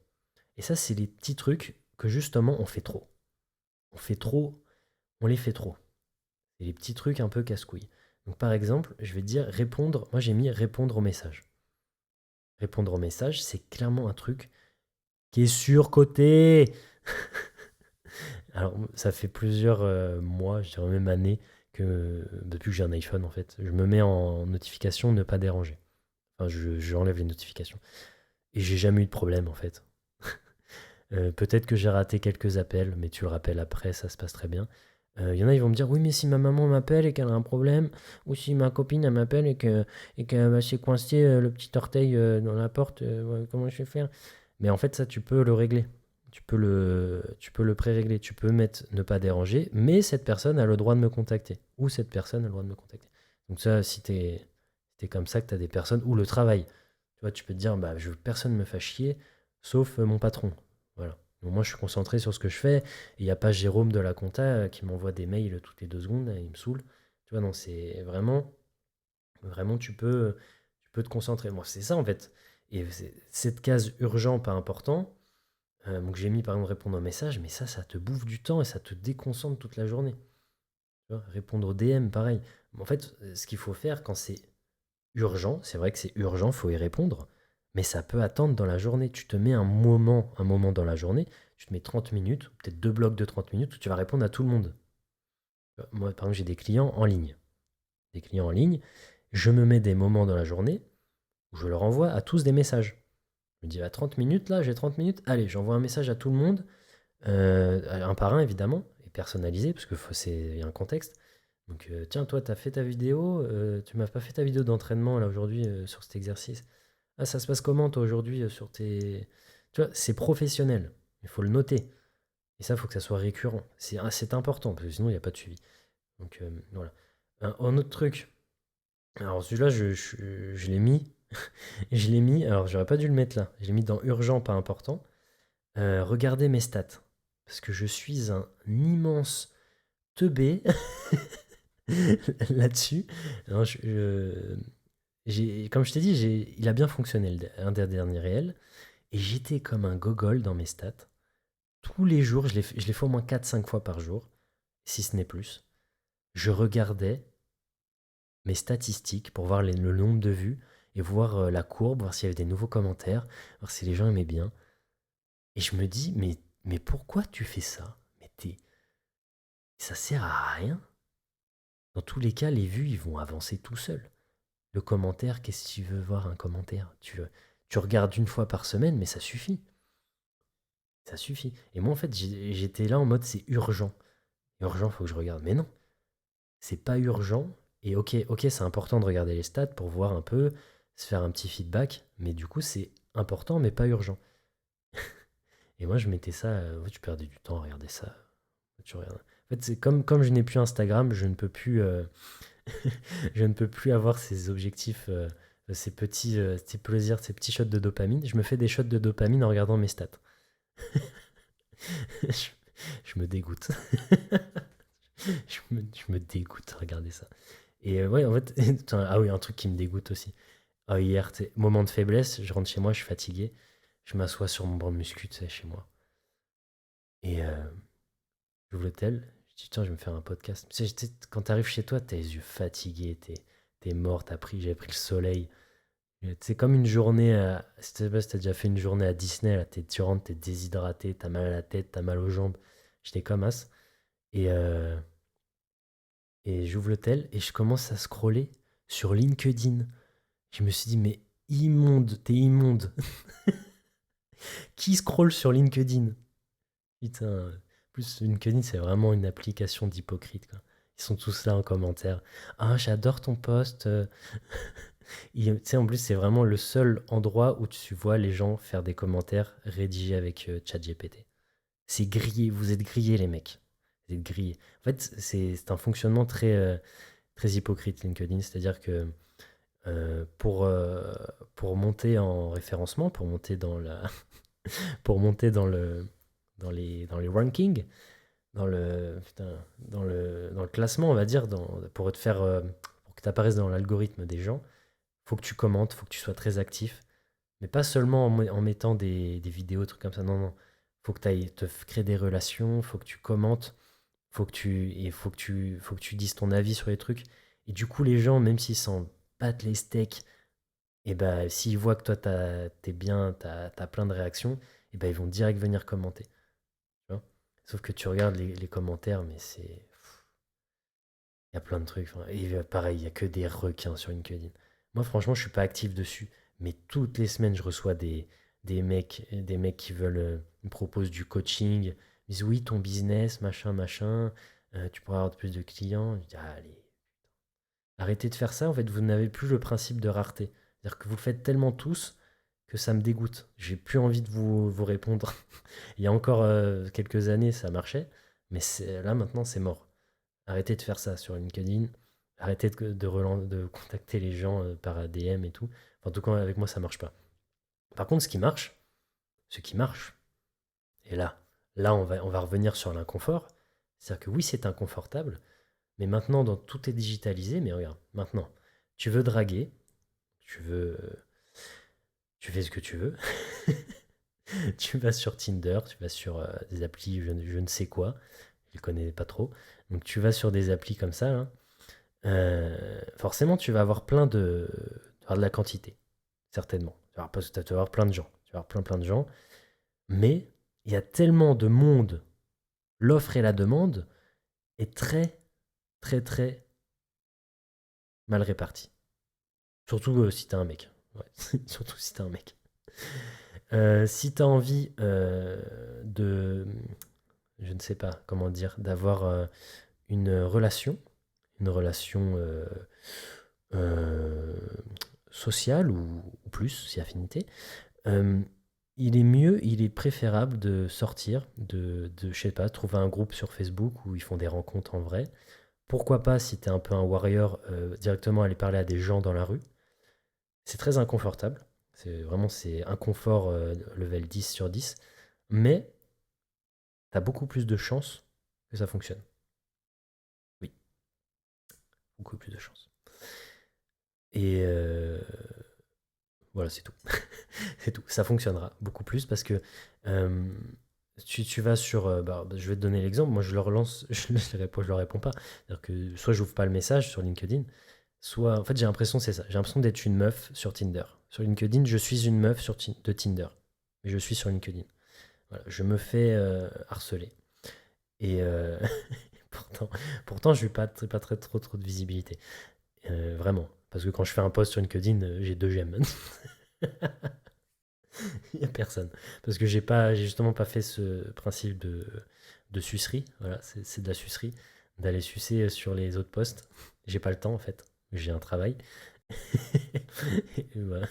[SPEAKER 1] Et ça, c'est les petits trucs que justement on fait trop. On fait trop, on les fait trop. C'est les petits trucs un peu casse-couilles. Donc par exemple, je vais te dire répondre. Moi, j'ai mis répondre aux messages. Répondre aux messages, c'est clairement un truc qui est surcoté. Alors, ça fait plusieurs mois, je dirais même années, que depuis que j'ai un iPhone, en fait, je me mets en notification ne pas déranger. Enfin, j'enlève les notifications. Et j'ai jamais eu de problème, en fait. Peut-être que j'ai raté quelques appels, mais tu le rappelles après, ça se passe très bien. Il y en a, ils vont me dire, oui, mais si ma maman m'appelle et qu'elle a un problème, ou si ma copine elle m'appelle et qu'elle s'est coincé le petit orteil dans la porte, ouais, comment je vais faire? Mais en fait, ça, tu peux le régler. Tu peux le pré-régler. Tu peux mettre ne pas déranger, mais cette personne a le droit de me contacter. Ou cette personne a le droit de me contacter. Donc ça, si t'es comme ça, que tu as des personnes, ou le travail. Tu vois, tu peux te dire, bah, personne ne me fait chier, sauf mon patron. Voilà. Donc moi, je suis concentré sur ce que je fais. Et il n'y a pas Jérôme de la compta qui m'envoie des mails toutes les 2 secondes, il me saoule. Tu vois, non, c'est vraiment, tu peux te concentrer. Moi, c'est ça en fait. Et cette case urgent, pas important. Donc j'ai mis par exemple répondre aux messages, mais ça te bouffe du temps et ça te déconcentre toute la journée. Tu vois, répondre aux DM, pareil. En fait, ce qu'il faut faire quand c'est urgent, c'est vrai que c'est urgent, il faut y répondre, mais ça peut attendre dans la journée. Tu te mets un moment dans la journée, tu te mets 30 minutes, peut-être 2 blocs de 30 minutes où tu vas répondre à tout le monde. Moi, par exemple, j'ai des clients en ligne. Des clients en ligne, je me mets des moments dans la journée où je leur envoie à tous des messages. Je me dis, à 30 minutes, là, j'ai 30 minutes, allez, j'envoie un message à tout le monde, un par un évidemment, et personnalisé, parce qu'il y a un contexte. Donc, tiens, toi, tu as fait ta vidéo, tu m'as pas fait ta vidéo d'entraînement là aujourd'hui sur cet exercice. Ah, ça se passe comment toi aujourd'hui sur tes. Tu vois, c'est professionnel, il faut le noter. Et ça, il faut que ça soit récurrent. C'est important, parce que sinon, il n'y a pas de suivi. Donc, voilà. Un autre truc, alors celui-là, je l'ai mis. Je l'ai mis, alors j'aurais pas dû le mettre là. Je l'ai mis dans urgent, pas important. Regardez mes stats. Parce que je suis un immense teubé là-dessus. Non, comme je t'ai dit, il a bien fonctionné, un des derniers réels. Et j'étais comme un gogol dans mes stats. Tous les jours, je l'ai fait au moins 4-5 fois par jour, si ce n'est plus. Je regardais mes statistiques pour voir le nombre de vues et voir la courbe, voir s'il y avait des nouveaux commentaires, voir si les gens aimaient bien. Et je me dis, mais pourquoi tu fais ça? Ça sert à rien. Dans tous les cas, les vues, ils vont avancer tout seuls. Le commentaire, qu'est-ce que tu veux voir un commentaire? Tu regardes une fois par semaine, mais ça suffit. Ça suffit. Et moi, en fait, j'étais là en mode c'est urgent. Urgent, faut que je regarde. Mais non, c'est pas urgent. Et ok, c'est important de regarder les stats pour voir un peu, se faire un petit feedback. Mais du coup, c'est important, mais pas urgent. Et moi, je mettais ça. Ouais, tu perdais du temps à regarder ça. Tu regardes. En fait, c'est comme je n'ai plus Instagram, je ne peux plus, je ne peux plus avoir ces objectifs, ces plaisirs, ces petits shots de dopamine. Je me fais des shots de dopamine en regardant mes stats. je, je me dégoûte. Je me dégoûte, regardez ça. Et ouais, en fait, ah oui, un truc qui me dégoûte aussi. Ah, hier, moment de faiblesse, je rentre chez moi, je suis fatigué. Je m'assois sur mon banc de muscu, tu sais, chez moi. Et j'ouvre le tel, je dis, tiens, je vais me faire un podcast. Tu sais, quand t'arrives chez toi, t'as les yeux fatigués, t'es mort, j'avais pris le soleil. C'est comme une journée à... Je sais pas si t'as déjà fait une journée à Disney, là, tu rentres, t'es déshydraté, t'as mal à la tête, t'as mal aux jambes. J'étais comme as. Et, euh, et j'ouvre le tel et je commence à scroller sur LinkedIn. Je me suis dit, mais immonde, t'es immonde. Qui scrolle sur LinkedIn? Putain. Plus LinkedIn, c'est vraiment une application d'hypocrite, quoi. Ils sont tous là en commentaire. Ah, j'adore ton post. Tu sais, en plus, c'est vraiment le seul endroit où tu vois les gens faire des commentaires rédigés avec ChatGPT. C'est grillé, vous êtes grillés, les mecs. Vous êtes grillés. En fait, c'est un fonctionnement très hypocrite, LinkedIn. C'est-à-dire que euh, pour, euh, pour monter en référencement, pour monter pour monter dans les rankings, dans le classement, on va dire, pour que tu apparaisses dans l'algorithme des gens, faut que tu commentes, faut que tu sois très actif. Mais pas seulement en mettant des vidéos, trucs comme ça. Non, non. Faut que tu ailles te créer des relations, faut que tu commentes, faut que tu dises ton avis sur les trucs. Et du coup, les gens, même s'ils s'en battent les steaks, et ben s'ils voient que toi, t'es bien, t'as plein de réactions, et ben ils vont direct venir commenter. Tu vois. Sauf que tu regardes les commentaires, mais c'est. Il y a plein de trucs. Enfin, et pareil, il y a que des requins sur LinkedIn. Moi, franchement, je suis pas actif dessus. Mais toutes les semaines, je reçois des mecs qui veulent me proposent du coaching. Ils disent oui, ton business, machin, machin. Tu pourras avoir plus de clients. Je dis, ah, allez, arrêtez de faire ça. En fait, vous n'avez plus le principe de rareté. C'est-à-dire que vous le faites tellement tous que ça me dégoûte. J'ai plus envie de vous répondre. Il y a encore quelques années, ça marchait. Mais là, maintenant, c'est mort. Arrêtez de faire ça sur LinkedIn. Arrêtez de contacter les gens par ADM et tout. Enfin, en tout cas, avec moi, ça marche pas. Par contre, ce qui marche, et là, on va revenir sur l'inconfort. C'est-à-dire que oui, c'est inconfortable, mais maintenant, tout est digitalisé. Mais regarde, maintenant, tu veux draguer, tu veux, tu fais ce que tu veux. Tu vas sur Tinder, tu vas sur des applis, je ne sais quoi, je ne connais pas trop. Donc, tu vas sur des applis comme ça, là. Forcément, tu vas avoir tu vas avoir de la quantité, certainement. Tu vas avoir plein de gens. Tu vas avoir plein de gens. Mais il y a tellement de monde, l'offre et la demande est très mal répartie. Surtout si t'es un mec. Ouais, surtout si t'es un mec. Si t'as envie de, je ne sais pas comment dire, d'avoir une relation, une relation euh, sociale ou plus, si affinité, euh, il est préférable de sortir, je sais pas, trouver un groupe sur Facebook où ils font des rencontres en vrai. Pourquoi pas, si t'es un peu un warrior, directement aller parler à des gens dans la rue. C'est très inconfortable. C'est inconfort level 10 sur 10. Mais t'as beaucoup plus de chances que ça fonctionne. Oui, beaucoup plus de chances. Et voilà, c'est tout. C'est tout. Ça fonctionnera beaucoup plus parce que euh, tu vas sur. Je vais te donner l'exemple. Moi, je le relance, je leur réponds pas. C'est-à-dire que soit j'ouvre pas le message sur LinkedIn, soit. En fait, j'ai l'impression, c'est ça. J'ai l'impression d'être une meuf sur Tinder. Sur LinkedIn, je suis une meuf de Tinder. Mais je suis sur LinkedIn. Voilà, je me fais harceler. Et pourtant, pourtant, je n'ai pas trop de visibilité. Vraiment. Parce que quand je fais un post sur LinkedIn, j'ai 2 j'aime. Il n'y a personne. Parce que j'ai justement pas fait ce principe de sucerie. Voilà, c'est de la sucerie. D'aller sucer sur les autres posts. J'ai pas le temps en fait. J'ai un travail. Et voilà.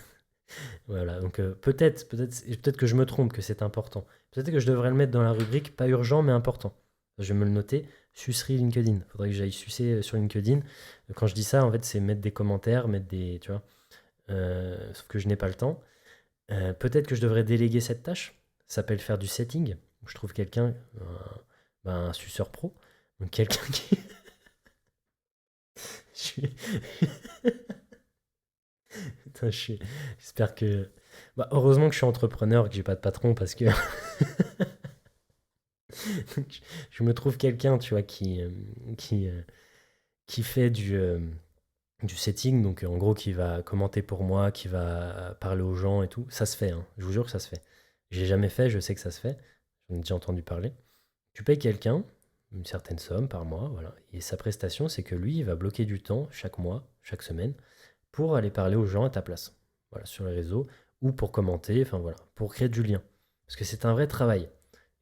[SPEAKER 1] Voilà. Donc peut-être que je me trompe, que c'est important. Peut-être que je devrais le mettre dans la rubrique pas urgent mais important. Je vais me le noter. Sucerie LinkedIn. Faudrait que j'aille sucer sur LinkedIn. Quand je dis ça, en fait, c'est mettre des commentaires, mettre des. Tu vois. Sauf que je n'ai pas le temps. Peut-être que je devrais déléguer cette tâche. Ça s'appelle faire du setting. Je trouve quelqu'un, un suceur pro. Donc quelqu'un qui. Je suis- Putain, j'espère que. Bah, heureusement que je suis entrepreneur, que j'ai pas de patron parce que je me trouve quelqu'un, tu vois, qui fait du setting, donc en gros qui va commenter pour moi, qui va parler aux gens et tout. Ça se fait, hein. Je vous jure que ça se fait. J'ai jamais fait, je sais que ça se fait. J'en ai déjà entendu parler. Tu payes quelqu'un une certaine somme par mois, voilà. Et sa prestation, c'est que lui, il va bloquer du temps chaque mois, chaque semaine, pour aller parler aux gens à ta place. Voilà, sur les réseaux, ou pour commenter, enfin voilà, pour créer du lien. Parce que c'est un vrai travail.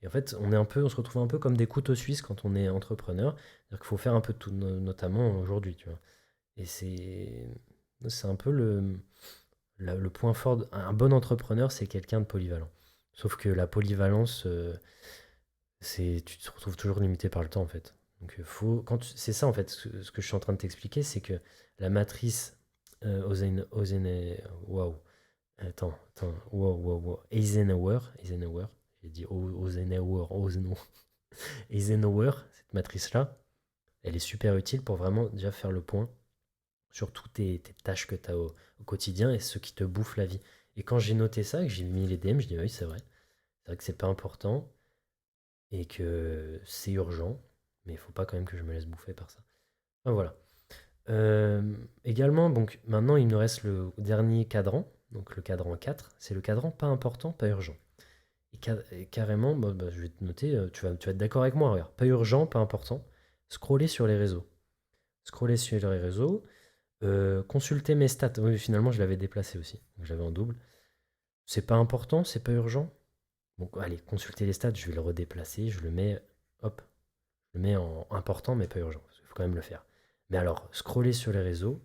[SPEAKER 1] Et en fait, on se retrouve un peu comme des couteaux suisses quand on est entrepreneur. C'est-à-dire qu'il faut faire un peu de tout, notamment aujourd'hui, tu vois. Et c'est un peu le point fort. Un bon entrepreneur, c'est quelqu'un de polyvalent. Sauf que la polyvalence, tu te retrouves toujours limité par le temps, en fait. Donc, c'est ça, en fait, ce que je suis en train de t'expliquer, c'est que la matrice waouh, attends, wow. Eisenhower, j'ai dit Eisenhower, cette matrice-là, elle est super utile pour vraiment déjà faire le point sur toutes tes tâches que tu as au quotidien et ce qui te bouffe la vie. Et quand j'ai noté ça, que j'ai mis les DM, je dis oui, c'est vrai. C'est vrai que c'est pas important et que c'est urgent, mais il faut pas quand même que je me laisse bouffer par ça. Enfin, voilà. Également, donc maintenant il me reste le dernier cadran, donc le cadran 4, c'est le cadran pas important, pas urgent. Et carrément, je vais te noter, tu vas être d'accord avec moi, regarde. Pas urgent, pas important. Scroller sur les réseaux. Scroller sur les réseaux, consulter mes stats. Oui, finalement, je l'avais déplacé aussi. Donc, j'avais en double. C'est pas important, c'est pas urgent. Donc, allez, consulter les stats, je vais le redéplacer. Je le mets, hop, je le mets en important, mais pas urgent. Parce qu'il faut quand même le faire. Mais alors, scroller sur les réseaux,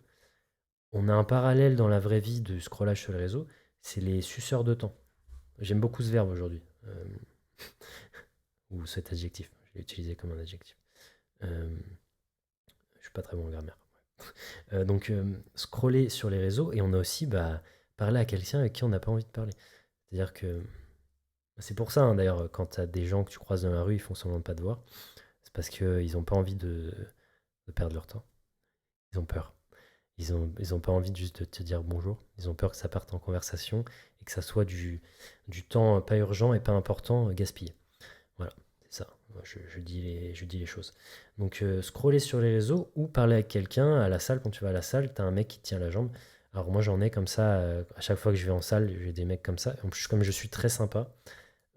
[SPEAKER 1] on a un parallèle dans la vraie vie de scrollage sur les réseaux, c'est les suceurs de temps. J'aime beaucoup ce verbe aujourd'hui. Ou cet adjectif. Je l'ai utilisé comme un adjectif. Euh, je suis pas très bon en grammaire. Donc, scroller sur les réseaux et on a aussi parler à quelqu'un avec qui on n'a pas envie de parler. C'est-à-dire que c'est pour ça, hein, d'ailleurs, quand tu as des gens que tu croises dans la rue, ils font semblant de pas te voir. C'est parce qu'ils n'ont pas envie de perdre leur temps. Ils ont peur. Ils ont pas envie de juste de te dire bonjour. Ils ont peur que ça parte en conversation et que ça soit du temps pas urgent et pas important gaspillé. Voilà, c'est ça. Moi, je dis les choses. Donc, scroller sur les réseaux ou parler avec quelqu'un à la salle. Quand tu vas à la salle, tu as un mec qui te tient la jambe. Alors, moi, j'en ai comme ça. À chaque fois que je vais en salle, j'ai des mecs comme ça. En plus, comme je suis très sympa,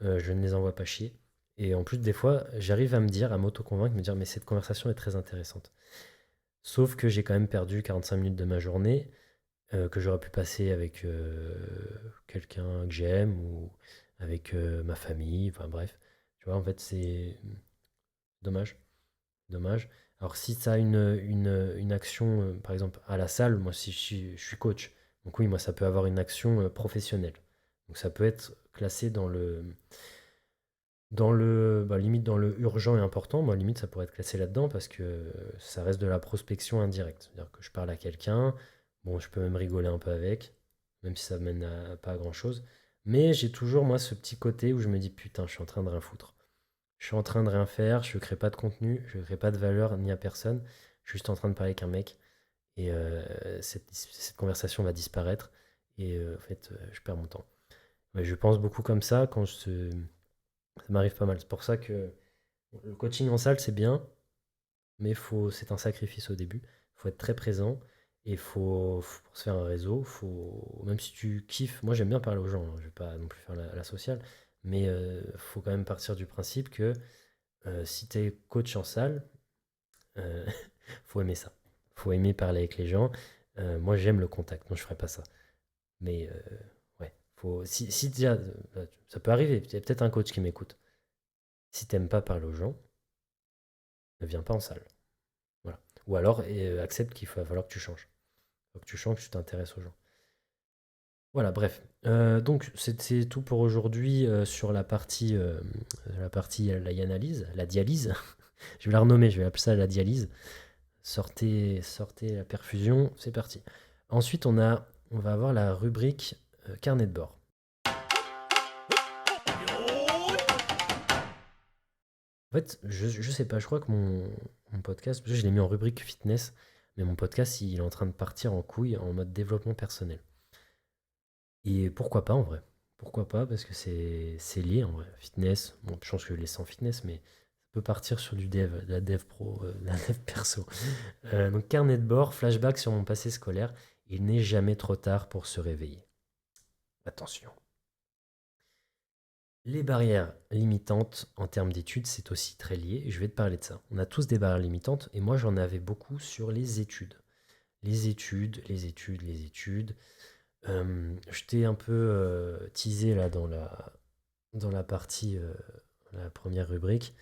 [SPEAKER 1] je ne les envoie pas chier. Et en plus, des fois, j'arrive à me dire, à m'auto-convaincre, me dire, mais cette conversation est très intéressante. Sauf que j'ai quand même perdu 45 minutes de ma journée que j'aurais pu passer avec quelqu'un que j'aime ou avec ma famille. Enfin, bref. Tu vois, en fait, c'est dommage. Dommage. Alors, si tu as une action, par exemple, à la salle, moi, si je suis coach, donc oui, moi, ça peut avoir une action professionnelle. Donc, ça peut être classé limite dans le urgent et important. Moi, limite, ça pourrait être classé là-dedans parce que ça reste de la prospection indirecte. C'est-à-dire que je parle à quelqu'un, bon, je peux même rigoler un peu avec, même si ça mène à pas à grand-chose. Mais j'ai toujours, moi, ce petit côté où je me dis, putain, je suis en train de rien foutre. Je suis en train de rien faire, je ne crée pas de contenu, je ne crée pas de valeur ni à personne. Je suis juste en train de parler avec un mec et cette conversation va disparaître et en fait, je perds mon temps. Ouais, je pense beaucoup comme ça ça m'arrive pas mal. C'est pour ça que le coaching en salle, c'est bien, mais c'est un sacrifice au début. Il faut être très présent et pour se faire un réseau, même si tu kiffes, moi j'aime bien parler aux gens, hein, je vais pas non plus faire la sociale, mais faut quand même partir du principe que si tu es coach en salle, euh, faut aimer ça. Faut aimer parler avec les gens. Moi, j'aime le contact, donc je ferai pas ça. Mais ouais, si déjà, ça peut arriver. Il y a peut-être un coach qui m'écoute. Si t'aimes pas parler aux gens, ne viens pas en salle. Voilà. Ou alors accepte va falloir que tu changes. Il faut que tu changes, que tu t'intéresses aux gens. Voilà, bref. Donc c'est tout pour aujourd'hui sur la analyse, la dialyse. Je vais la renommer, je vais appeler ça la dialyse. Sortez la perfusion, c'est parti. Ensuite, on va avoir la rubrique carnet de bord. En fait, je sais pas, je crois que mon podcast, parce que je l'ai mis en rubrique fitness, mais mon podcast, il est en train de partir en couille en mode développement personnel. Et pourquoi pas en vrai? Pourquoi pas? Parce que c'est lié en vrai. Fitness, bon, je pense que je l'ai sans fitness, mais ça peut partir sur du dev, de la dev pro, de la dev perso. Donc carnet de bord, flashback sur mon passé scolaire. Il n'est jamais trop tard pour se réveiller. Attention. Les barrières limitantes en termes d'études, c'est aussi très lié. Et je vais te parler de ça. On a tous des barrières limitantes et moi j'en avais beaucoup sur les études. Les études, les études, les études. Je t'ai un peu teasé là dans la partie, la première rubrique.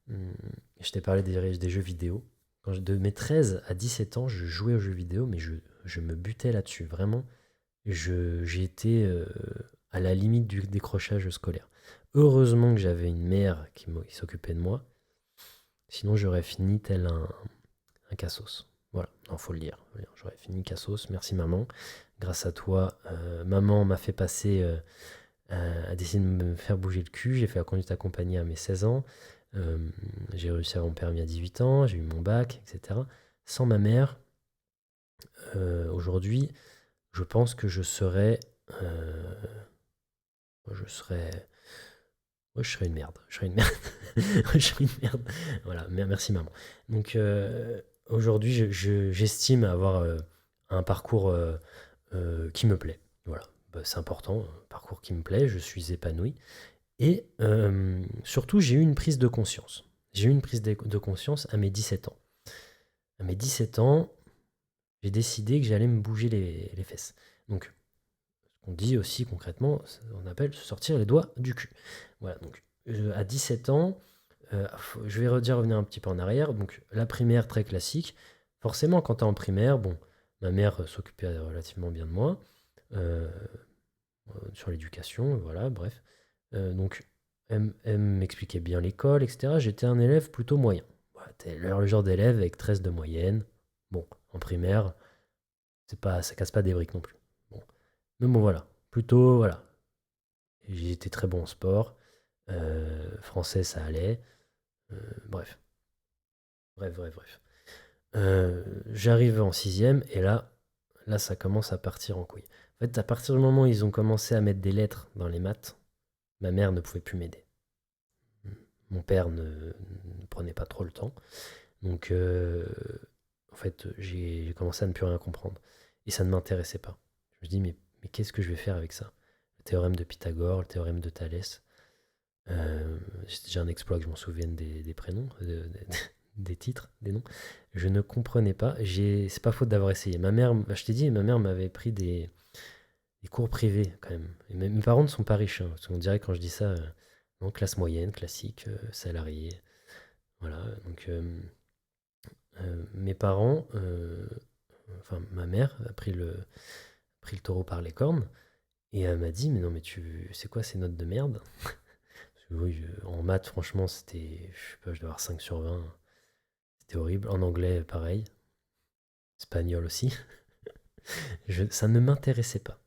[SPEAKER 1] Hum, je t'ai parlé des jeux vidéo. De mes 13 à 17 ans, je jouais aux jeux vidéo, mais je me butais là-dessus. Vraiment, j'ai été à la limite du décrochage scolaire. Heureusement que j'avais une mère qui s'occupait de moi. Sinon, j'aurais fini tel un cassos. Voilà, il faut le dire. J'aurais fini cassos. Merci maman. Grâce à toi, maman m'a fait passer a décidé de me faire bouger le cul. J'ai fait la conduite accompagnée à mes 16 ans. Euh, j'ai réussi à avoir mon permis à 18 ans. J'ai eu mon bac, etc. Sans ma mère, aujourd'hui, je pense que euh, je serais, ouais, je serais une merde. Je serais une merde. Je serais une merde. Voilà, merci maman. Donc aujourd'hui, j'estime avoir un parcours qui me plaît. Voilà, bah, c'est important, un parcours qui me plaît, je suis épanoui. Et surtout, j'ai eu une prise de conscience. J'ai eu une prise de conscience à mes 17 ans. À mes 17 ans, j'ai décidé que j'allais me bouger les fesses. Donc, ce qu'on dit aussi concrètement, on appelle se sortir les doigts du cul. Voilà, donc à 17 ans, je vais revenir un petit peu en arrière. Donc, la primaire, très classique. Forcément, quand tu es en primaire, bon, ma mère s'occupait relativement bien de moi. euh, sur l'éducation, voilà, bref. Donc, elle m'expliquait bien l'école, etc. J'étais un élève plutôt moyen. Voilà, t'es le genre d'élève avec 13 de moyenne. Bon, en primaire, ça casse pas des briques non plus. Bon. Mais bon, voilà. Plutôt, voilà. J'étais très bon en sport. Français, ça allait. Bref. Bref, bref, bref. J'arrive en sixième et là, ça commence à partir en couille. En fait, à partir du moment où ils ont commencé à mettre des lettres dans les maths, ma mère ne pouvait plus m'aider. Mon père ne prenait pas trop le temps. Donc, en fait, j'ai commencé à ne plus rien comprendre. Et ça ne m'intéressait pas. Je me dis, mais qu'est-ce que je vais faire avec ça? Le théorème de Pythagore, le théorème de Thalès. J'ai un exploit que je m'en souvienne des prénoms, des titres, des noms. Je ne comprenais pas. C'est pas faute d'avoir essayé. Ma mère, je t'ai dit, ma mère m'avait pris des cours privés quand même. Et mes parents ne sont pas riches, hein, parce qu'on dirait quand je dis ça, non, classe moyenne, classique, salarié. Voilà, donc mes parents, enfin ma mère a pris le taureau par les cornes et elle m'a dit, mais non, mais c'est quoi ces notes de merde? Parce que oui, en maths, franchement, c'était, je sais pas, je dois avoir 5 sur 20. C'était horrible. En anglais, pareil. Espagnol aussi. Ça ne m'intéressait pas.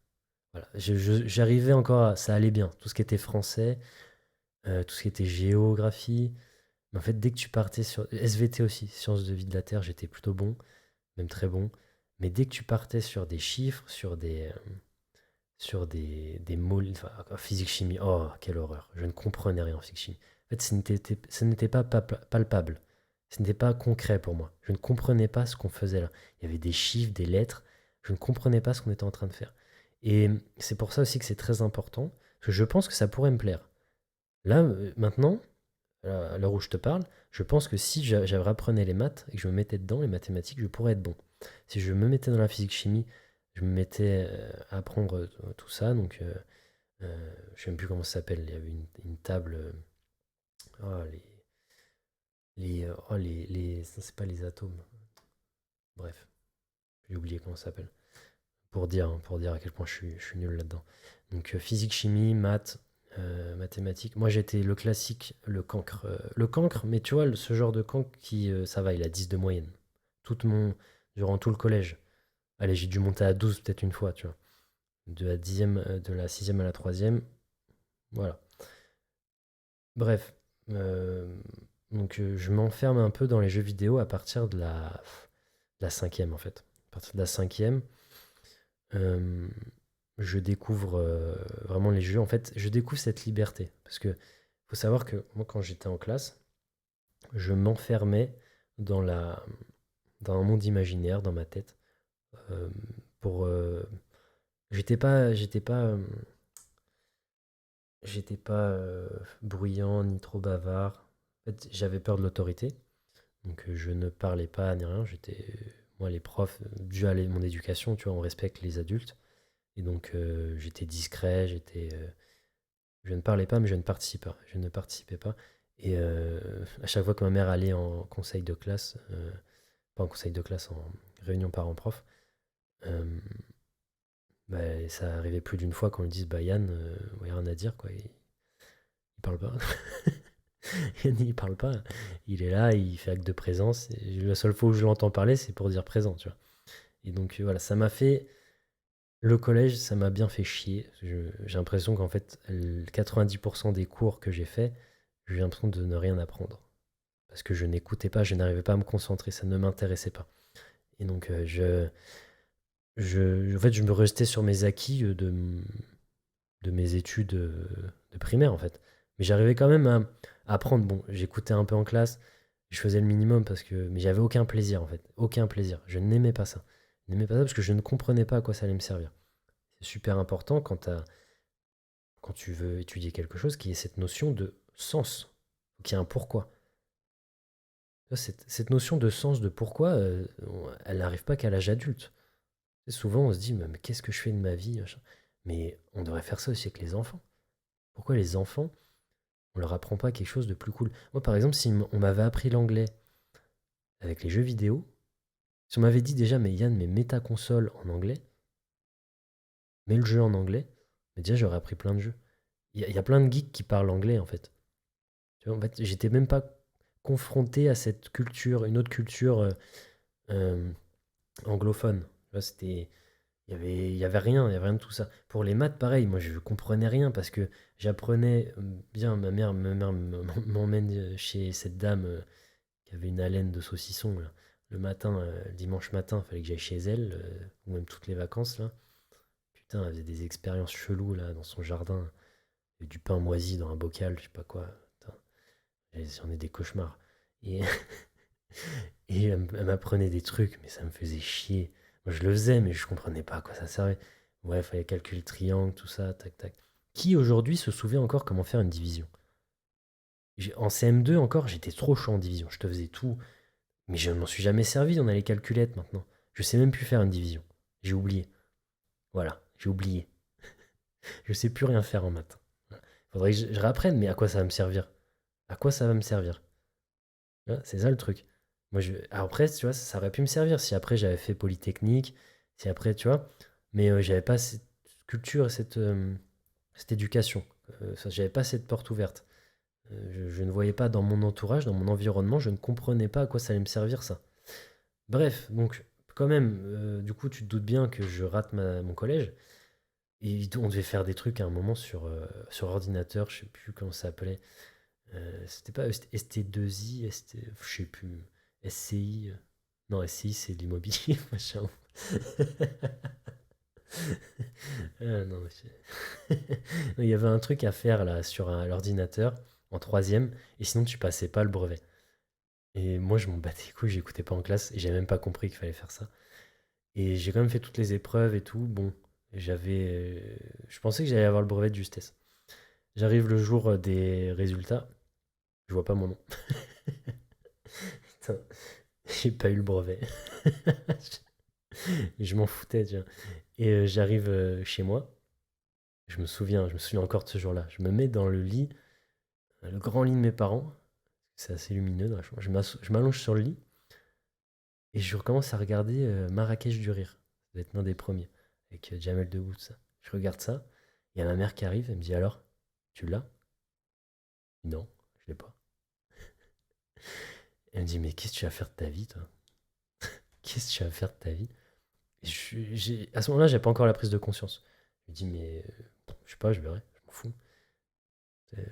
[SPEAKER 1] Voilà. J'arrivais encore ça allait bien. Tout ce qui était français, tout ce qui était géographie. Mais en fait, dès que tu partais sur SVT aussi, sciences de vie de la Terre, j'étais plutôt bon, même très bon. Mais dès que tu partais sur des chiffres, sur des mots, enfin, physique chimie, oh, quelle horreur. Je ne comprenais rien en physique chimie. En fait, ce n'était pas palpable. Ce n'était pas concret pour moi. Je ne comprenais pas ce qu'on faisait là. Il y avait des chiffres, des lettres. Je ne comprenais pas ce qu'on était en train de faire. Et c'est pour ça aussi que c'est très important, parce que je pense que ça pourrait me plaire. Là, maintenant, à l'heure où je te parle, je pense que si j'apprenais les maths et que je me mettais dedans, les mathématiques, je pourrais être bon. Si je me mettais dans la physique-chimie, je me mettais à apprendre tout ça, donc je ne sais même plus comment ça s'appelle, il y avait une table, oh, c'est pas les atomes, bref, j'ai oublié comment ça s'appelle, pour dire à quel point je suis nul là-dedans. Donc physique-chimie, maths, mathématiques. Moi, j'étais le classique, le cancre. Le cancre, mais tu vois, ce genre de cancre qui, ça va, il a 10 de moyenne. Durant tout le collège. Allez, j'ai dû monter à 12 peut-être une fois, tu vois. De la sixième à la troisième. Voilà. Bref. Euh, donc, je m'enferme un peu dans les jeux vidéo à partir de la cinquième, en fait. À partir de la cinquième, euh, je découvre vraiment les jeux. En fait, je découvre cette liberté. Parce que faut savoir que moi, quand j'étais en classe, je m'enfermais dans la, dans un monde imaginaire, dans ma tête, euh, pour, j'étais pas bruyant ni trop bavard. En fait, j'avais peur de l'autorité, donc je ne parlais pas ni rien. Moi, les profs, dû à mon éducation, tu vois, on respecte les adultes, et donc j'étais discret, je ne parlais pas, mais je ne participais pas. Et à chaque fois que ma mère allait en conseil de classe, pas en conseil de classe, en réunion parents-prof, euh, bah, ça arrivait plus d'une fois qu'on lui dise bah Yann, il n'y a rien à dire, quoi. Il parle pas. Il parle pas. Il est là, il fait acte de présence. Et la seule fois où je l'entends parler, c'est pour dire présent, tu vois. Et donc voilà, ça m'a fait. Le collège, ça m'a bien fait chier. J'ai l'impression qu'en fait, 90% des cours que j'ai faits, j'ai l'impression de ne rien apprendre. Parce que je n'écoutais pas, je n'arrivais pas à me concentrer, ça ne m'intéressait pas. Et donc, en fait, je me restais sur mes acquis de mes études de primaire, en fait. Mais j'arrivais quand même à apprendre. Bon, j'écoutais un peu en classe, je faisais le minimum mais j'avais aucun plaisir, en fait. Aucun plaisir. Je n'aimais pas ça. Je n'aimais pas ça parce que je ne comprenais pas à quoi ça allait me servir. C'est super important quand tu veux étudier quelque chose, qu'il y ait cette notion de sens, qu'il y ait un pourquoi. Cette notion de sens, de pourquoi, elle n'arrive pas qu'à l'âge adulte. Souvent, on se dit, mais qu'est-ce que je fais de ma vie machin. Mais on devrait faire ça aussi avec les enfants. Pourquoi les enfants, on leur apprend pas quelque chose de plus cool? Moi, par exemple, si on m'avait appris l'anglais avec les jeux vidéo, si on m'avait dit déjà, mais Yann, mais mets ta console en anglais, mets le jeu en anglais, mais déjà, j'aurais appris plein de jeux. Il y a plein de geeks qui parlent anglais, en fait. Tu vois, en fait, j'étais même pas confronté à cette culture, une autre culture euh, anglophone. Tu vois, il y avait rien de tout ça. Pour les maths, pareil, moi je comprenais rien parce que j'apprenais bien. Ma mère m'emmène chez cette dame qui avait une haleine de saucisson là. Le matin, le dimanche matin, il fallait que j'aille chez elle, ou même toutes les vacances là. Putain, elle faisait des expériences cheloues là dans son jardin. Il y avait du pain moisi dans un bocal, je sais pas quoi. Putain, j'en ai des cauchemars. Et, et elle m'apprenait des trucs, mais ça me faisait chier. Moi, je le faisais, mais je comprenais pas à quoi ça servait. Ouais, il fallait calculer le triangle, tout ça, tac, tac. Qui aujourd'hui se souvient encore comment faire une division? En CM2 encore, j'étais trop chaud en division. Je te faisais tout, mais je ne m'en suis jamais servi. On a les calculettes maintenant. Je sais même plus faire une division. J'ai oublié. Voilà, j'ai oublié. Je sais plus rien faire en maths. Faudrait que je réapprenne, mais à quoi ça va me servir? À quoi ça va me servir? Ouais, c'est ça le truc. Alors après, tu vois, ça aurait pu me servir si après j'avais fait Polytechnique, si après, tu vois, mais j'avais pas cette culture et cette éducation. J'avais pas cette porte ouverte. Je ne voyais pas dans mon entourage, dans mon environnement, je ne comprenais pas à quoi ça allait me servir ça. Bref, donc quand même, du coup, tu te doutes bien que je rate mon collège. Et on devait faire des trucs à un moment sur ordinateur, je sais plus comment ça s'appelait. C'était pas ST2I, je sais plus, SCI. Non, SCI, c'est de l'immobilier, machin. Ah, non, il y avait un truc à faire là sur l'ordinateur en troisième, et sinon tu passais pas le brevet. Et moi, je m'en battais les couilles, j'écoutais pas en classe, et j'ai même pas compris qu'il fallait faire ça. Et j'ai quand même fait toutes les épreuves et tout. Bon, je pensais que j'allais avoir le brevet de justesse. J'arrive le jour des résultats, je vois pas mon nom. Putain, j'ai pas eu le brevet. Je m'en foutais, tu vois. Et j'arrive chez moi. Je me souviens encore de ce jour-là. Je me mets dans le lit, le grand lit de mes parents. C'est assez lumineux dans la chambre. Je m'allonge sur le lit et je recommence à regarder Marrakech du rire. Ça doit être l'un des premiers. Avec Jamel Debbouze, ça. Je regarde ça. Il y a ma mère qui arrive. Elle me dit alors, tu l'as? Non, je l'ai pas. Elle me dit mais qu'est-ce que tu vas faire de ta vie, toi? Qu'est-ce que tu vas faire de ta vie? À ce moment-là, j'ai pas encore la prise de conscience. Je me dis mais je sais pas, je verrai. Je m'en fous. Euh,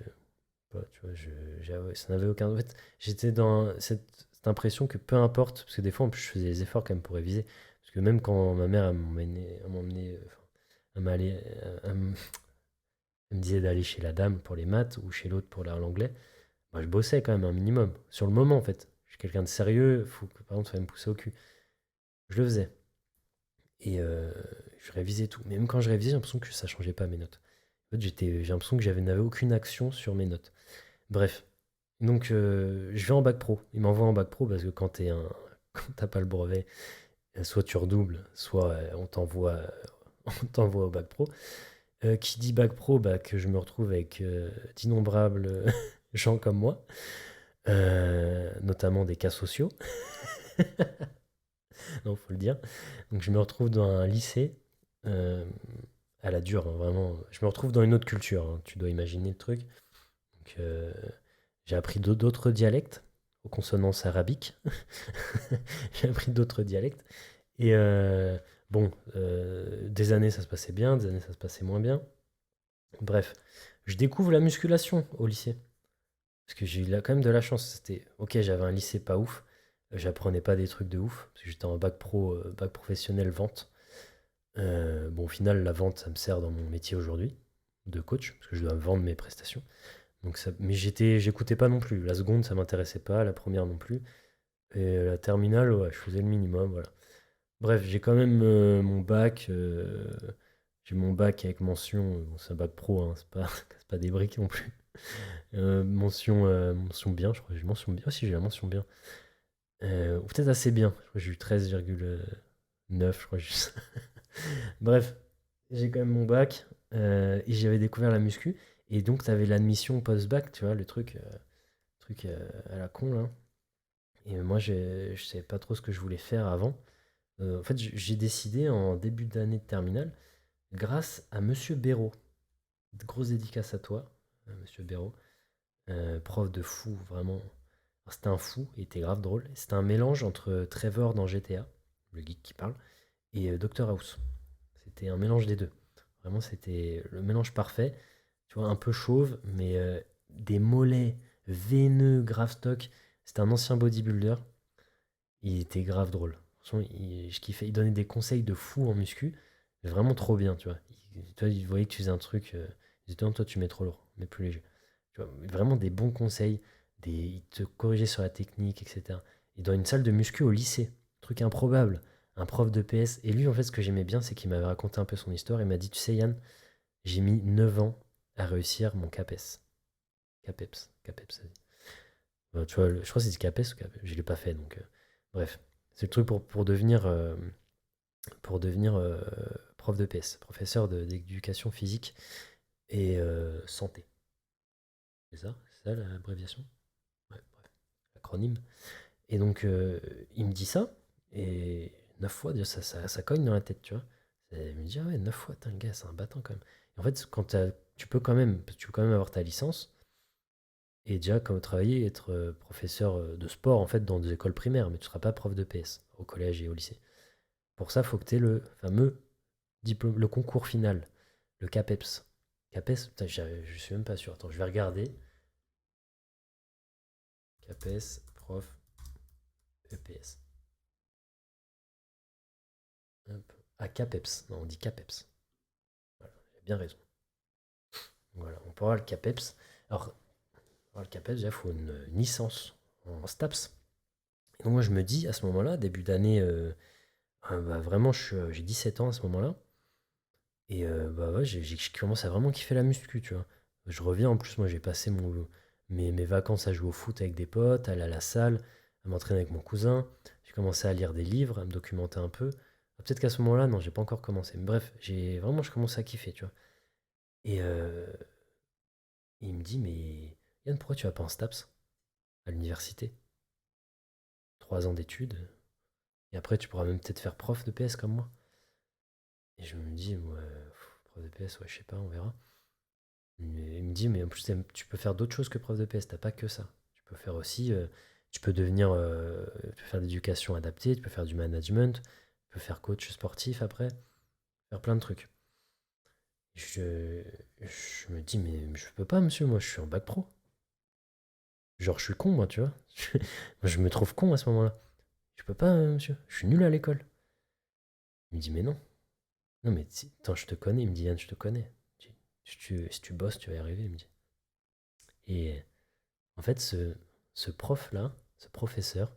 [SPEAKER 1] Tu vois, ça n'avait aucun. En fait, j'étais dans cette impression que peu importe, parce que des fois, en plus, je faisais des efforts quand même pour réviser. Parce que même quand ma mère enfin, elle m'allait- elle me disait d'aller chez la dame pour les maths ou chez l'autre pour l'anglais, Moi, je bossais quand même un minimum. Sur le moment, en fait. Je suis quelqu'un de sérieux, faut que, par exemple, ça va me pousser au cul. Je le faisais. Et je révisais tout. Mais même quand je révisais, j'ai l'impression que ça changeait pas mes notes. En fait, j'ai l'impression que n'avais aucune action sur mes notes. Bref. Donc, je vais en bac pro. Il m'envoie en bac pro parce que quand t'as pas le brevet, soit tu redoubles, soit on t'envoie au bac pro. Qui dit bac pro, bah, que je me retrouve avec d'innombrables gens comme moi, notamment des cas sociaux, non, faut le dire. Donc je me retrouve dans un lycée euh, à la dure, hein, vraiment. Je me retrouve dans une autre culture, hein, tu dois imaginer le truc. Donc, j'ai appris d'autres dialectes aux consonances arabiques. J'ai appris d'autres dialectes. Et bon, des années ça se passait bien, des années ça se passait moins bien. Bref, je découvre la musculation au lycée. Parce que j'ai eu quand même de la chance. C'était ok, j'avais un lycée pas ouf. J'apprenais pas des trucs de ouf. Parce que j'étais en bac pro, bac professionnel vente. Bon, au final, la vente, ça me sert dans mon métier aujourd'hui de coach. Parce que je dois vendre mes prestations. Donc mais j'écoutais pas non plus. La seconde, ça m'intéressait pas. La première non plus. Et la terminale, ouais, je faisais le minimum. Voilà. Bref, j'ai quand même mon bac. J'ai mon bac avec mention. Bon, c'est un bac pro, hein, c'est pas des briques non plus. Mention bien, je crois que j'ai mention bien. Ah si, j'ai la mention bien. Ou peut-être assez bien. Je crois que j'ai eu 13,9, je crois juste. Bref, j'ai quand même mon bac. Et j'avais découvert la muscu. Et donc, tu avais l'admission post-bac, tu vois, le truc à la con, là. Et moi, je savais pas trop ce que je voulais faire avant. En fait, j'ai décidé en début d'année de terminale, grâce à Monsieur Béraud. Grosse dédicace à toi, Monsieur Béraud. Prof de fou, vraiment. Alors, c'était un fou, il était grave drôle. C'était un mélange entre Trevor dans GTA, le geek qui parle, et Dr House. C'était un mélange des deux. Vraiment, c'était le mélange parfait. Tu vois, un peu chauve, mais des mollets veineux, grave stock. C'était un ancien bodybuilder. Il était grave drôle. Franchement, je kiffais. Il donnait des conseils de fou en muscu. Mais vraiment trop bien, tu vois. Il voyait que tu faisais un truc. Il disait, non, toi, tu mets trop lourd, mets plus léger. Tu vois, vraiment des bons conseils. Il te corrigeait sur la technique, etc. Et dans une salle de muscu au lycée. Truc improbable. Un prof de PS. Et lui, en fait, ce que j'aimais bien, c'est qu'il m'avait raconté un peu son histoire. Il m'a dit, tu sais, Yann, j'ai mis 9 ans à réussir mon CAPES. CAPEPS. CAPEPS, ça dit. Tu vois, je crois que c'est CAPES ou CAPES. Je ne l'ai pas fait, donc... bref. C'est le truc pour devenir prof de PS, professeur d'éducation physique et santé. C'est ça l'abréviation? Ouais, bref, l'acronyme. Et donc, il me dit ça, et 9 fois, déjà, ça cogne dans la tête, tu vois. Il me dit, ah ouais, 9 fois, le gars, c'est un battant quand même. Et en fait, tu peux quand même avoir ta licence, et déjà, quand travailler, être professeur de sport, en fait, dans des écoles primaires, mais tu ne seras pas prof de PS au collège et au lycée. Pour ça, il faut que tu aies le fameux diplôme, le concours final, le CAPEPS. CAPES, putain, je suis même pas sûr. Attends, je vais regarder. CAPES, prof, EPS. Hop. Ah, CAPEPS. Non, on dit CAPEPS. Voilà, j'ai bien raison. Voilà, on peut avoir le CAPEPS. Alors, pour le CAPEPS, déjà, il faut une licence en STAPS. Et donc, moi, je me dis, à ce moment-là, début d'année, bah, vraiment, j'ai 17 ans à ce moment-là. Et bah ouais, je commence à vraiment kiffer la muscu, tu vois. Je reviens, en plus, moi j'ai passé mes vacances à jouer au foot avec des potes, à aller à la salle, à m'entraîner avec mon cousin. J'ai commencé à lire des livres, à me documenter un peu. Peut-être qu'à ce moment-là, non, j'ai pas encore commencé. Mais bref, je commence à kiffer, tu vois. Et il me dit, mais Yann, pourquoi tu vas pas en STAPS à l'université? 3 ans d'études. Et après, tu pourras même peut-être faire prof de PS comme moi. Et je me dis, ouais, prof de PS, ouais, je sais pas, on verra. Il me dit, mais en plus, tu peux faire d'autres choses que prof de PS, t'as pas que ça. Tu peux faire aussi, tu peux devenir, tu peux faire de l'éducation adaptée, tu peux faire du management, tu peux faire coach sportif après, faire plein de trucs. Je, je me dis, mais je peux pas, monsieur, moi je suis en bac pro. Genre, je suis con, moi, tu vois. Je me trouve con à ce moment-là. Je peux pas, monsieur, je suis nul à l'école. Il me dit, mais non. Non, mais attends, je te connais. Il me dit, Yann, je te connais. Si tu bosses, tu vas y arriver, il me dit. Et En fait, ce prof-là, ce professeur,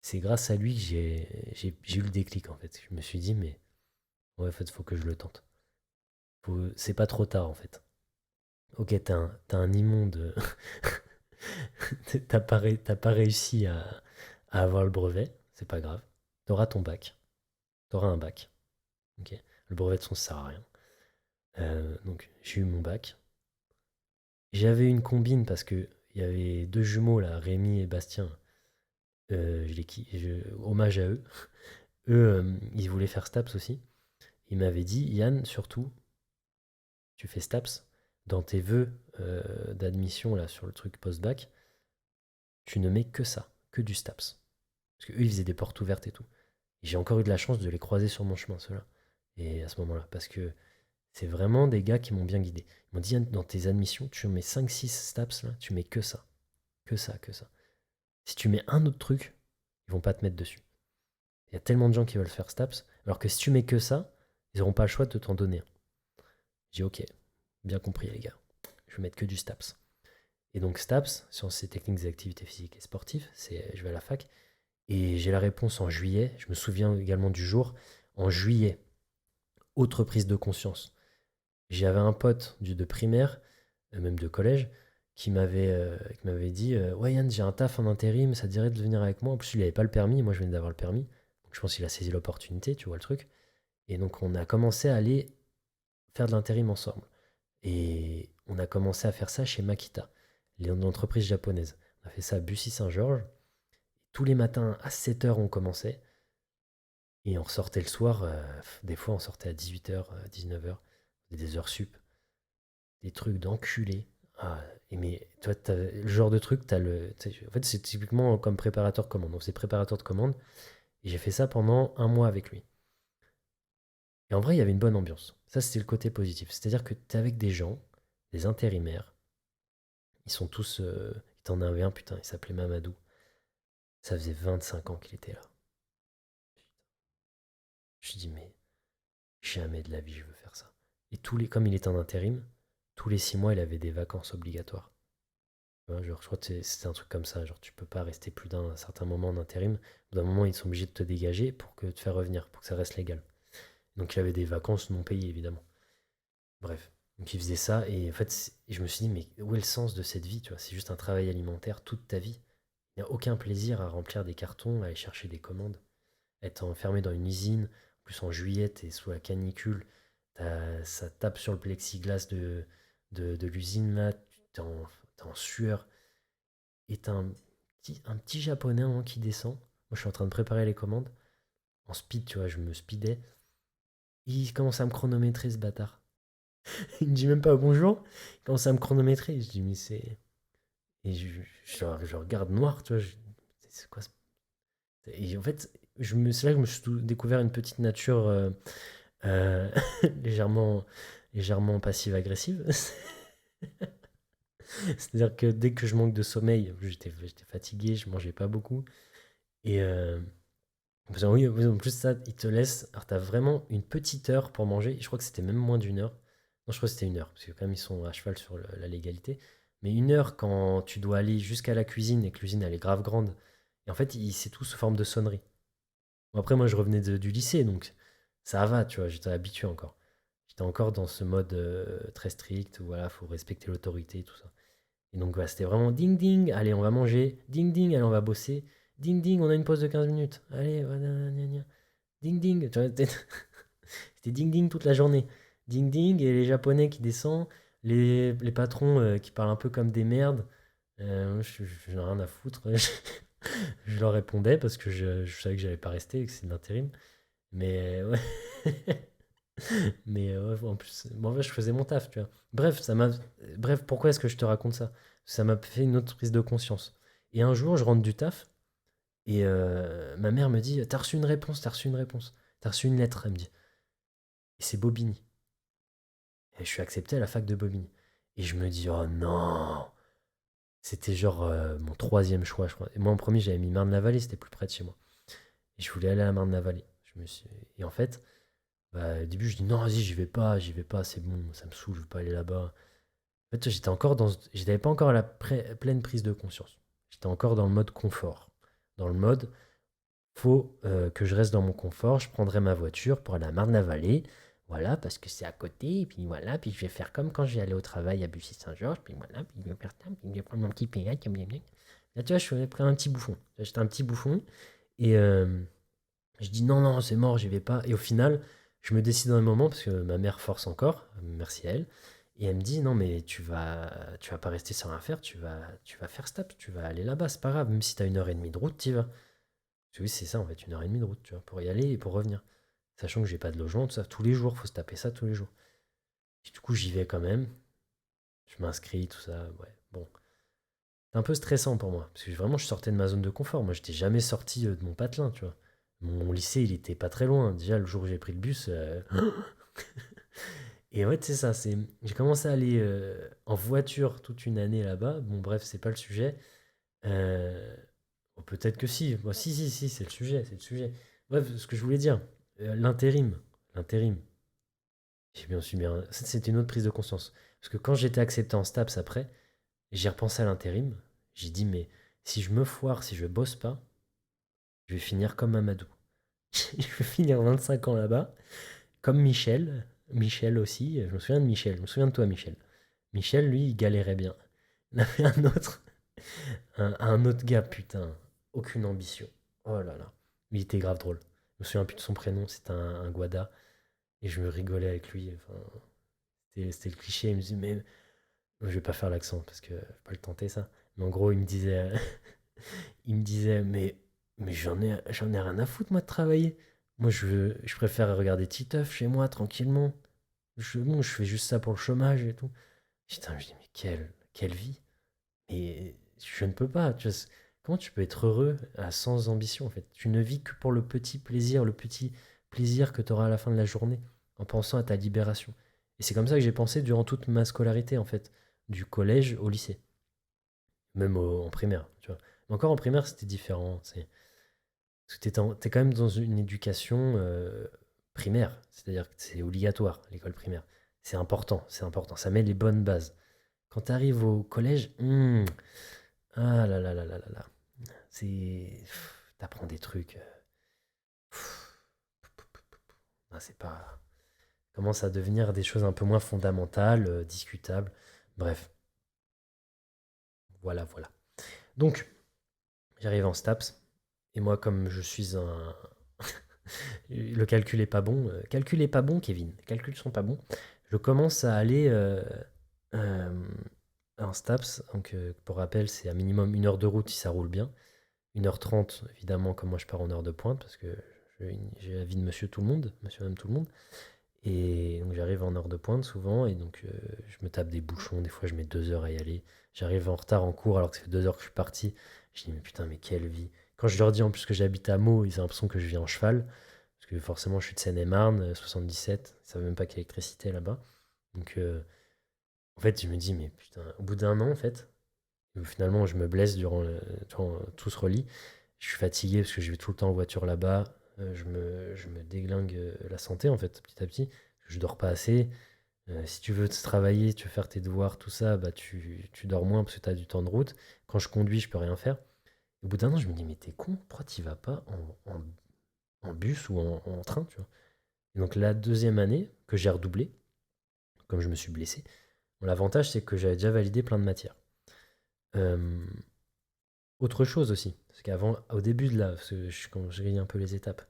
[SPEAKER 1] c'est grâce à lui que j'ai eu le déclic, en fait. Je me suis dit, mais ouais, en fait, faut que je le tente. C'est pas trop tard, en fait. Ok, t'as un immonde. T'as pas réussi à avoir le brevet, c'est pas grave. T'auras ton bac. T'auras un bac. Ok. Le brevet de son ça sert à rien. Donc j'ai eu mon bac. J'avais une combine parce que il y avait deux jumeaux là, Rémi et Bastien. Hommage à eux. Eux, ils voulaient faire STAPS aussi. Ils m'avaient dit, Yann, surtout, tu fais STAPS. Dans tes vœux d'admission là sur le truc post-bac, tu ne mets que ça, que du STAPS. Parce qu'eux, ils faisaient des portes ouvertes et tout. Et j'ai encore eu de la chance de les croiser sur mon chemin, ceux-là. Et à ce moment-là, parce que c'est vraiment des gars qui m'ont bien guidé. Ils m'ont dit, dans tes admissions, tu mets 5-6 STAPS, là, tu mets que ça. Que ça, que ça. Si tu mets un autre truc, ils vont pas te mettre dessus. Il y a tellement de gens qui veulent faire STAPS, alors que si tu mets que ça, ils n'auront pas le choix de t'en donner un. J'ai dit, ok, bien compris les gars. Je vais mettre que du STAPS. Et donc STAPS, sciences et techniques des activités physiques et sportives, je vais à la fac. Et j'ai la réponse en juillet. Je me souviens également du jour. En juillet, autre prise de conscience. J'avais un pote de primaire, même de collège, qui m'avait dit ouais, Yann, j'ai un taf en intérim, ça te dirait de venir avec moi. En plus, il n'avait pas le permis, moi je venais d'avoir le permis. Donc je pense qu'il a saisi l'opportunité, tu vois le truc. Et donc on a commencé à aller faire de l'intérim ensemble. Et on a commencé à faire ça chez Makita, l'entreprise japonaise. On a fait ça à Bussy-Saint-Georges. Tous les matins à 7 heures, on commençait. Et on ressortait le soir. Des fois, on sortait à 18 h, 19 h. Des heures sup. Des trucs d'enculé. Ah, et mais toi, le genre de truc, en fait, c'est typiquement comme préparateur de commande. Donc, c'est préparateur de commande. Et j'ai fait ça pendant un mois avec lui. Et en vrai, il y avait une bonne ambiance. Ça, c'était le côté positif. C'est-à-dire que tu es avec des gens, des intérimaires. Ils sont tous. Il t'en avait un, putain, il s'appelait Mamadou. Ça faisait 25 ans qu'il était là. Je dis, mais jamais de la vie, je veux faire ça. Et comme il était en intérim, tous les 6 mois, il avait des vacances obligatoires. Tu vois, genre, je crois que c'était un truc comme ça. Genre, tu peux pas rester plus d'un certain moment en intérim. Au bout d'un moment, ils sont obligés de te dégager pour te faire revenir, pour que ça reste légal. Donc, il avait des vacances non payées, évidemment. Bref. Donc, il faisait ça. Et en fait, je me suis dit, mais où est le sens de cette vie, tu vois? C'est juste un travail alimentaire toute ta vie. Il n'y a aucun plaisir à remplir des cartons, à aller chercher des commandes, être enfermé dans une usine. En plus, en juillet, t'es sous la canicule. Ça tape sur le plexiglas de l'usine, là. T'es en sueur. Et t'as un petit japonais hein, qui descend. Moi, je suis en train de préparer les commandes. En speed, tu vois, je me speedais. Il commence à me chronométrer, ce bâtard. Il me dit même pas bonjour. Il commence à me chronométrer. Je dis, mais c'est. Et je regarde noir, tu vois. C'est quoi Et en fait, c'est là que je me suis découvert une petite nature euh, légèrement, légèrement passive-agressive. C'est-à-dire que dès que je manque de sommeil, j'étais fatigué, je mangeais pas beaucoup. Et oui, oui, en plus, ça, il te laisse. Alors, tu as vraiment une petite heure pour manger. Je crois que c'était même moins d'une heure. Non, je crois que c'était une heure, parce que quand même, ils sont à cheval sur la légalité. Mais une heure quand tu dois aller jusqu'à la cuisine, et que la cuisine, elle est grave grande. Et en fait, c'est tout sous forme de sonnerie. Bon, après, moi, je revenais du lycée, donc ça va, tu vois, j'étais habitué encore. J'étais encore dans ce mode très strict, où voilà, faut respecter l'autorité et tout ça. Et donc, voilà, c'était vraiment ding ding, allez, on va manger. Ding ding, allez, on va bosser. Ding ding, on a une pause de 15 minutes. Allez, voilà, gna, gna. Ding ding. Tu vois, c'était ding ding toute la journée. Ding ding, et les Japonais qui descendent, les patrons qui parlent un peu comme des merdes. Je n'ai rien à foutre. Je leur répondais parce que je savais que j'allais pas rester et que c'est de l'intérim. Mais ouais. Mais ouais, en plus, bon, en fait, je faisais mon taf, tu vois. Bref, pourquoi est-ce que je te raconte ça? Ça m'a fait une autre prise de conscience. Et un jour, je rentre du taf et ma mère me dit, t'as reçu une réponse, t'as reçu une réponse, t'as reçu une lettre, elle me dit. Et c'est Bobigny. Et je suis accepté à la fac de Bobigny. Et je me dis, oh non! C'était genre mon troisième choix, je crois. Et moi, en premier, j'avais mis Marne-la-Vallée, c'était plus près de chez moi. Et je voulais aller à Marne-la-Vallée. Et en fait, bah, au début, je dis non, vas-y, j'y vais pas, c'est bon, ça me saoule, je veux pas aller là-bas. En fait, j'étais pas encore à la pleine prise de conscience. J'étais encore dans le mode confort. Dans le mode, faut que je reste dans mon confort. Je prendrai ma voiture pour aller à Marne-la-Vallée. Voilà, parce que c'est à côté. Et puis voilà, puis je vais faire comme quand j'ai allé au travail à Bussy-Saint-Georges. Puis voilà, puis je vais faire ça. Puis je vais prendre mon petit péage. Là, tu vois, je suis pris un petit bouffon. J'étais un petit bouffon. Et je dis non, non, c'est mort, j'y vais pas. Et au final, je me décide dans un moment, parce que ma mère force encore, merci à elle. Et elle me dit non, mais tu vas pas rester sans rien faire, tu vas faire stop, tu vas aller là-bas, c'est pas grave, même si t'as 1 heure et demie de route, t'y vas. Parce que oui, c'est ça en fait, 1 heure et demie de route, tu vois, pour y aller et pour revenir. Sachant que j'ai pas de logement, tout ça, tous les jours, faut se taper ça tous les jours. Et du coup, j'y vais quand même, je m'inscris, tout ça, ouais, bon. C'est un peu stressant pour moi, parce que vraiment, je sortais de ma zone de confort. Moi, j'étais jamais sorti de mon patelin, tu vois. Mon lycée, il était pas très loin. Déjà, le jour où j'ai pris le bus. Et ouais, c'est ça. J'ai commencé à aller en voiture toute une année là-bas. Bon, bref, c'est pas le sujet. Euh, bon, peut-être que si. Bon, si, si, si, c'est le sujet, c'est le sujet. Bref, ce que je voulais dire, l'intérim. L'intérim. J'ai bien su bien. C'était une autre prise de conscience. Parce que quand j'étais accepté en STAPS après, j'ai repensé à l'intérim. J'ai dit, mais si je me foire, si je bosse pas, je vais finir comme Mamadou. Je vais finir 25 ans là-bas, comme Michel. Michel aussi, je me souviens de Michel, je me souviens de toi, Michel. Michel, lui, il galérait bien. Il avait un autre, un autre gars, putain, aucune ambition. Oh là là, mais il était grave drôle. Je me souviens plus de son prénom, c'était un Guada, et je me rigolais avec lui. Enfin, c'était le cliché, il me disait, mais je vais pas faire l'accent parce que je vais pas le tenter ça. Mais en gros, il me disait, mais j'en ai rien à foutre, moi, de travailler. Moi, je préfère regarder Titeuf chez moi, tranquillement. Bon, je fais juste ça pour le chômage et tout. Putain, je dis, mais quelle vie. Et je ne peux pas. Comment tu peux être heureux sans ambition, en fait? Tu ne vis que pour le petit plaisir que tu auras à la fin de la journée, en pensant à ta libération. Et c'est comme ça que j'ai pensé durant toute ma scolarité, en fait, du collège au lycée, même en primaire, tu vois. Mais encore en primaire, c'était différent. Parce que t'es quand même dans une éducation primaire, c'est-à-dire que c'est obligatoire, l'école primaire. C'est important, ça met les bonnes bases. Quand tu arrives au collège, ah là là là là là là, t'apprends des trucs. Ah, c'est pas. Commence à devenir des choses un peu moins fondamentales, discutables. Bref, voilà, voilà. Donc, j'arrive en STAPS, et moi, comme je suis un. Le calcul est pas bon. Calcul est pas bon, Kevin. Les calculs sont pas bons. Je commence à aller euh, en STAPS. Donc, pour rappel, c'est un minimum 1 heure de route si ça roule bien. 1 h 30, évidemment, comme moi je pars en heure de pointe, parce que j'ai la vie de monsieur tout le monde, monsieur même tout le monde. Et donc j'arrive en heure de pointe souvent, et donc je me tape des bouchons, des fois je mets 2 heures à y aller. J'arrive en retard en cours alors que ça fait 2 heures que je suis parti. Je dis mais putain mais quelle vie. Quand je leur dis en plus que j'habite à Meaux, ils ont l'impression que je viens en cheval, parce que forcément je suis de Seine-et-Marne, 77, ils savent même pas qu'il y a l'électricité là-bas. Donc en fait je me dis mais putain, au bout d'un an en fait, où finalement je me blesse durant tout ce relis, je suis fatigué parce que je vais tout le temps en voiture là-bas, je me déglingue la santé en fait petit à petit, je dors pas assez. Si tu veux travailler, tu veux faire tes devoirs, tout ça, bah tu dors moins parce que tu as du temps de route. Quand je conduis, je peux rien faire. Au bout d'un an, je me dis, mais t'es con, pourquoi t'y vas pas en bus ou en train, tu vois? Et donc la deuxième année, que j'ai redoublé, comme je me suis blessé, bon, l'avantage c'est que j'avais déjà validé plein de matières. Euh, Autre chose aussi, parce qu'avant, au début de parce que quand je grille un peu les étapes,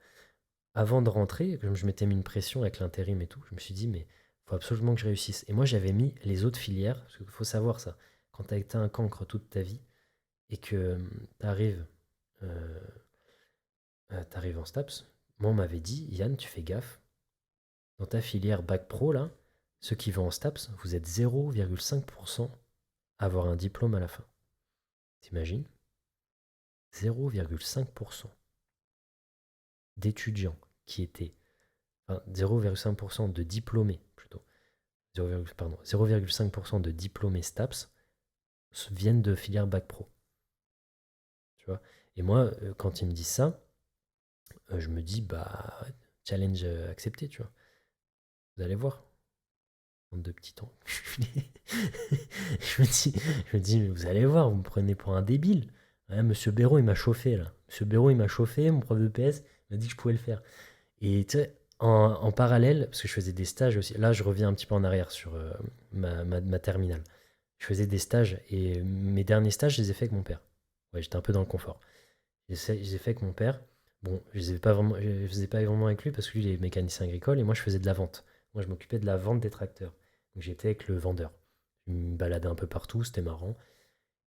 [SPEAKER 1] avant de rentrer, comme je m'étais mis une pression avec l'intérim et tout, je me suis dit, mais faut absolument que je réussisse. Et moi, j'avais mis les autres filières, parce qu'il faut savoir ça, quand tu as été un cancre toute ta vie et que tu arrives en STAPS, moi, on m'avait dit, Yann, tu fais gaffe, dans ta filière Bac Pro, là, ceux qui vont en STAPS, vous êtes 0,5% à avoir un diplôme à la fin. T'imagines? 0,5% d'étudiants qui étaient, enfin 0,5% de diplômés plutôt, 0,5% de diplômés STAPS viennent de filière Bac Pro. Tu vois. Et moi, quand ils me disent ça, je me dis, bah, challenge accepté, tu vois. Vous allez voir, en 2 petits temps. Je me dis, mais vous allez voir, vous me prenez pour un débile. Ouais, Monsieur Béraud, il m'a chauffé là. Monsieur Béraud, il m'a chauffé, mon prof de PS m'a dit que je pouvais le faire. Et tu sais, en parallèle, parce que je faisais des stages aussi, là je reviens un petit peu en arrière sur ma terminale. Je faisais des stages et mes derniers stages, je les ai faits avec mon père. Ouais, j'étais un peu dans le confort. Je les ai faits avec mon père. Bon, je faisais pas vraiment avec lui parce que lui, il est mécanicien agricole et moi, je faisais de la vente. Moi, je m'occupais de la vente des tracteurs. Donc, j'étais avec le vendeur. Je me baladais un peu partout, c'était marrant.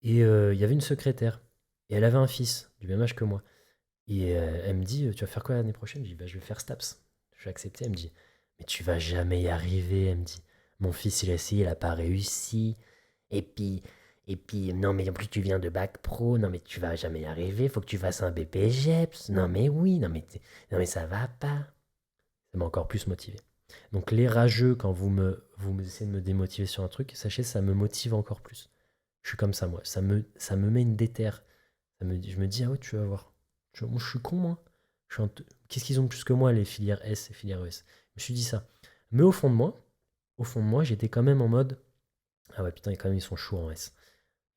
[SPEAKER 1] Et il y avait une secrétaire. Et elle avait un fils, du même âge que moi. Et elle me dit, tu vas faire quoi l'année prochaine? Je dis, bah, je vais faire STAPS. Je vais accepter. Elle me dit, mais tu vas jamais y arriver. Elle me dit, mon fils, il a essayé, il a pas réussi. Et puis, non, mais en plus, tu viens de bac pro. Non, mais tu vas jamais y arriver. Faut que tu fasses un BPGEPS. Non, mais oui. Non, mais ça va pas. Ça m'a encore plus motivé. Donc, les rageux, quand vous essayez de me démotiver sur un truc, sachez, ça me motive encore plus. Je suis comme ça, moi. Ça me met une déterre. Je me dis, ah ouais, tu vas voir. Moi, je suis con, moi. Qu'est-ce qu'ils ont de plus que moi, les filières S et filières ES? Je me suis dit ça. Mais au fond de moi, j'étais quand même en mode, ah ouais, putain, quand même, ils sont chauds en S.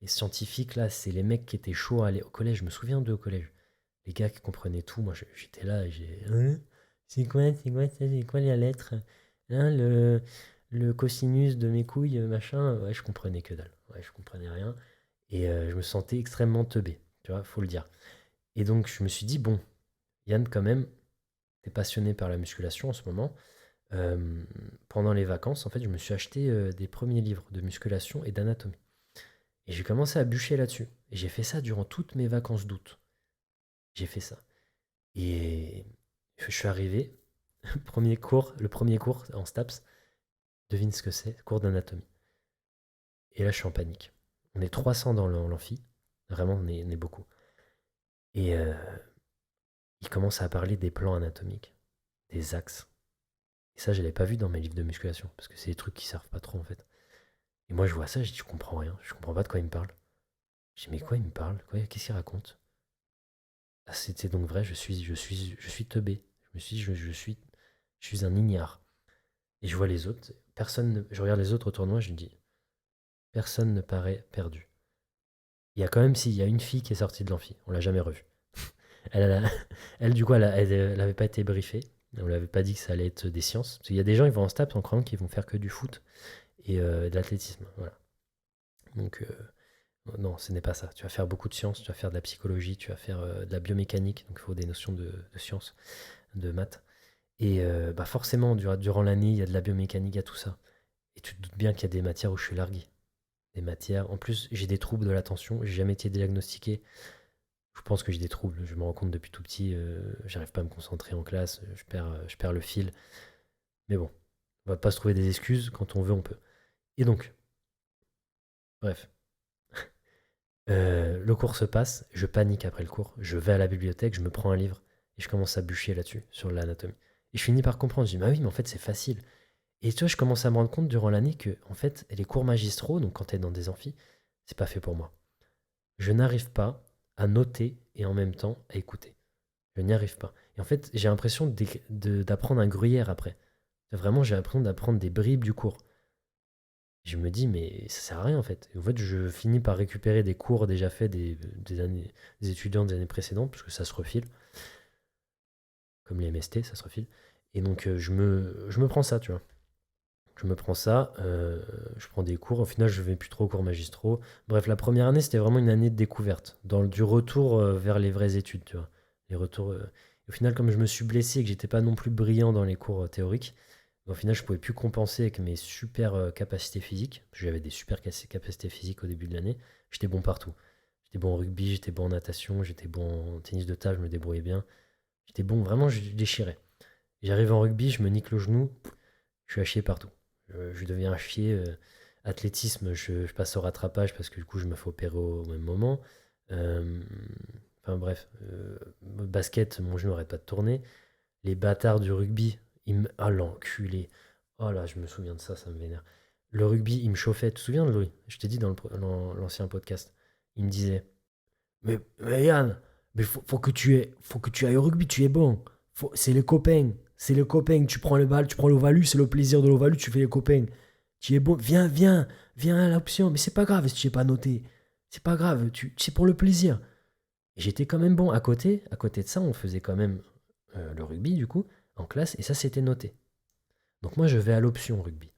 [SPEAKER 1] Les scientifiques, là, c'est les mecs qui étaient chauds à aller au collège. Je me souviens d'eux au collège. Les gars qui comprenaient tout. Moi, j'étais là et j'ai. Hein. C'est quoi la lettre? Hein, le cosinus de mes couilles, machin. Ouais, je comprenais que dalle. Ouais, je comprenais rien. Et je me sentais extrêmement teubé. Tu vois, faut le dire. Et donc, je me suis dit, bon, Yann, quand même, t'es passionné par la musculation en ce moment. Euh, Pendant les vacances, en fait, je me suis acheté des premiers livres de musculation et d'anatomie. Et j'ai commencé à bûcher là-dessus. Et j'ai fait ça durant toutes mes vacances d'août. J'ai fait ça. Et je suis arrivé, le premier cours en STAPS, devine ce que c'est, cours d'anatomie. Et là, je suis en panique. On est 300 dans l'amphi. Vraiment, on est beaucoup. Et il commence à parler des plans anatomiques, des axes. Et ça, je l'avais pas vu dans mes livres de musculation, parce que c'est des trucs qui servent pas trop en fait. Et moi, je vois ça, je dis, je comprends rien, je comprends pas de quoi il me parle. Je dis, mais quoi il me parle? Qu'est-ce qu'il raconte? Ah, c'était donc vrai, je suis teubé. Je me suis dit, je suis un ignare. Et je vois les autres, je regarde les autres autour de moi, je me dis, personne ne paraît perdu. Il y a quand même, s'il y a une fille qui est sortie de l'amphi, on l'a jamais revue. Elle, elle, du coup, elle avait pas été briefée. On lui avait pas dit que ça allait être des sciences. Parce qu'il y a des gens, ils vont en STAPS en croyant qu'ils vont faire que du foot et de l'athlétisme. Voilà. Donc, non, ce n'est pas ça. Tu vas faire beaucoup de sciences, tu vas faire de la psychologie, tu vas faire de la biomécanique. Donc, il faut des notions de sciences, de maths. Et bah forcément, durant l'année, il y a de la biomécanique, il y a tout ça. Et tu te doutes bien qu'il y a des matières où je suis largué. Des matières. En plus, j'ai des troubles de l'attention. J'ai jamais été diagnostiqué. Je pense que j'ai des troubles. Je me rends compte depuis tout petit. J'arrive pas à me concentrer en classe. Je perds le fil. Mais bon, on va pas se trouver des excuses. Quand on veut, on peut. Et donc, bref. Le cours se passe. Je panique après le cours. Je vais à la bibliothèque. Je me prends un livre. Et je commence à bûcher là-dessus, sur l'anatomie. Et je finis par comprendre. Je dis, bah oui, mais en fait, c'est facile. Et tu vois, je commence à me rendre compte durant l'année que, en fait, les cours magistraux, donc quand tu es dans des amphis, c'est pas fait pour moi. Je n'arrive pas à noter et en même temps à écouter. Je n'y arrive pas. Et en fait, j'ai l'impression d'apprendre un gruyère après. Vraiment, j'ai l'impression d'apprendre des bribes du cours. Je me dis, mais ça sert à rien en fait. Et en fait, je finis par récupérer des cours déjà faits des étudiants des années précédentes, parce que ça se refile, comme les MST, ça se refile. Et donc, je me prends ça, tu vois. Je me prends ça, je prends des cours. Au final, je vais plus trop aux cours magistraux. Bref, la première année, c'était vraiment une année de découverte, du retour vers les vraies études, tu vois. Les retours. Au final, comme je me suis blessé et que j'étais pas non plus brillant dans les cours théoriques, au final, je pouvais plus compenser avec mes super capacités physiques. J'avais des super capacités physiques au début de l'année. J'étais bon partout. J'étais bon en rugby, j'étais bon en natation, j'étais bon en tennis de table, je me débrouillais bien. J'étais bon, vraiment, je déchirais. J'arrive en rugby, je me nique le genou, je suis à chier partout. Je deviens à chier. Athlétisme, je passe au rattrapage parce que du coup, je me fais opérer au même moment. Euh, enfin bref, basket, mon genou n'arrête pas de tourner. Les bâtards du rugby, ah l'enculé. Oh là, je me souviens de ça, ça me vénère. Le rugby, il me chauffait. Tu te souviens de Louis? Je t'ai dit dans l'ancien podcast. Il me disait, mais Yann, mais faut que tu ailles au rugby, tu es bon. C'est les copains. C'est les copains. Tu prends le bal, tu prends l'ovalu, c'est le plaisir de l'ovalu, tu fais les copains. Tu es bon, viens à l'option, mais c'est pas grave si tu n'es pas noté. C'est pas grave, c'est pour le plaisir. Et j'étais quand même bon à côté de ça, on faisait quand même le rugby du coup, en classe, et ça c'était noté. Donc moi je vais à l'option rugby.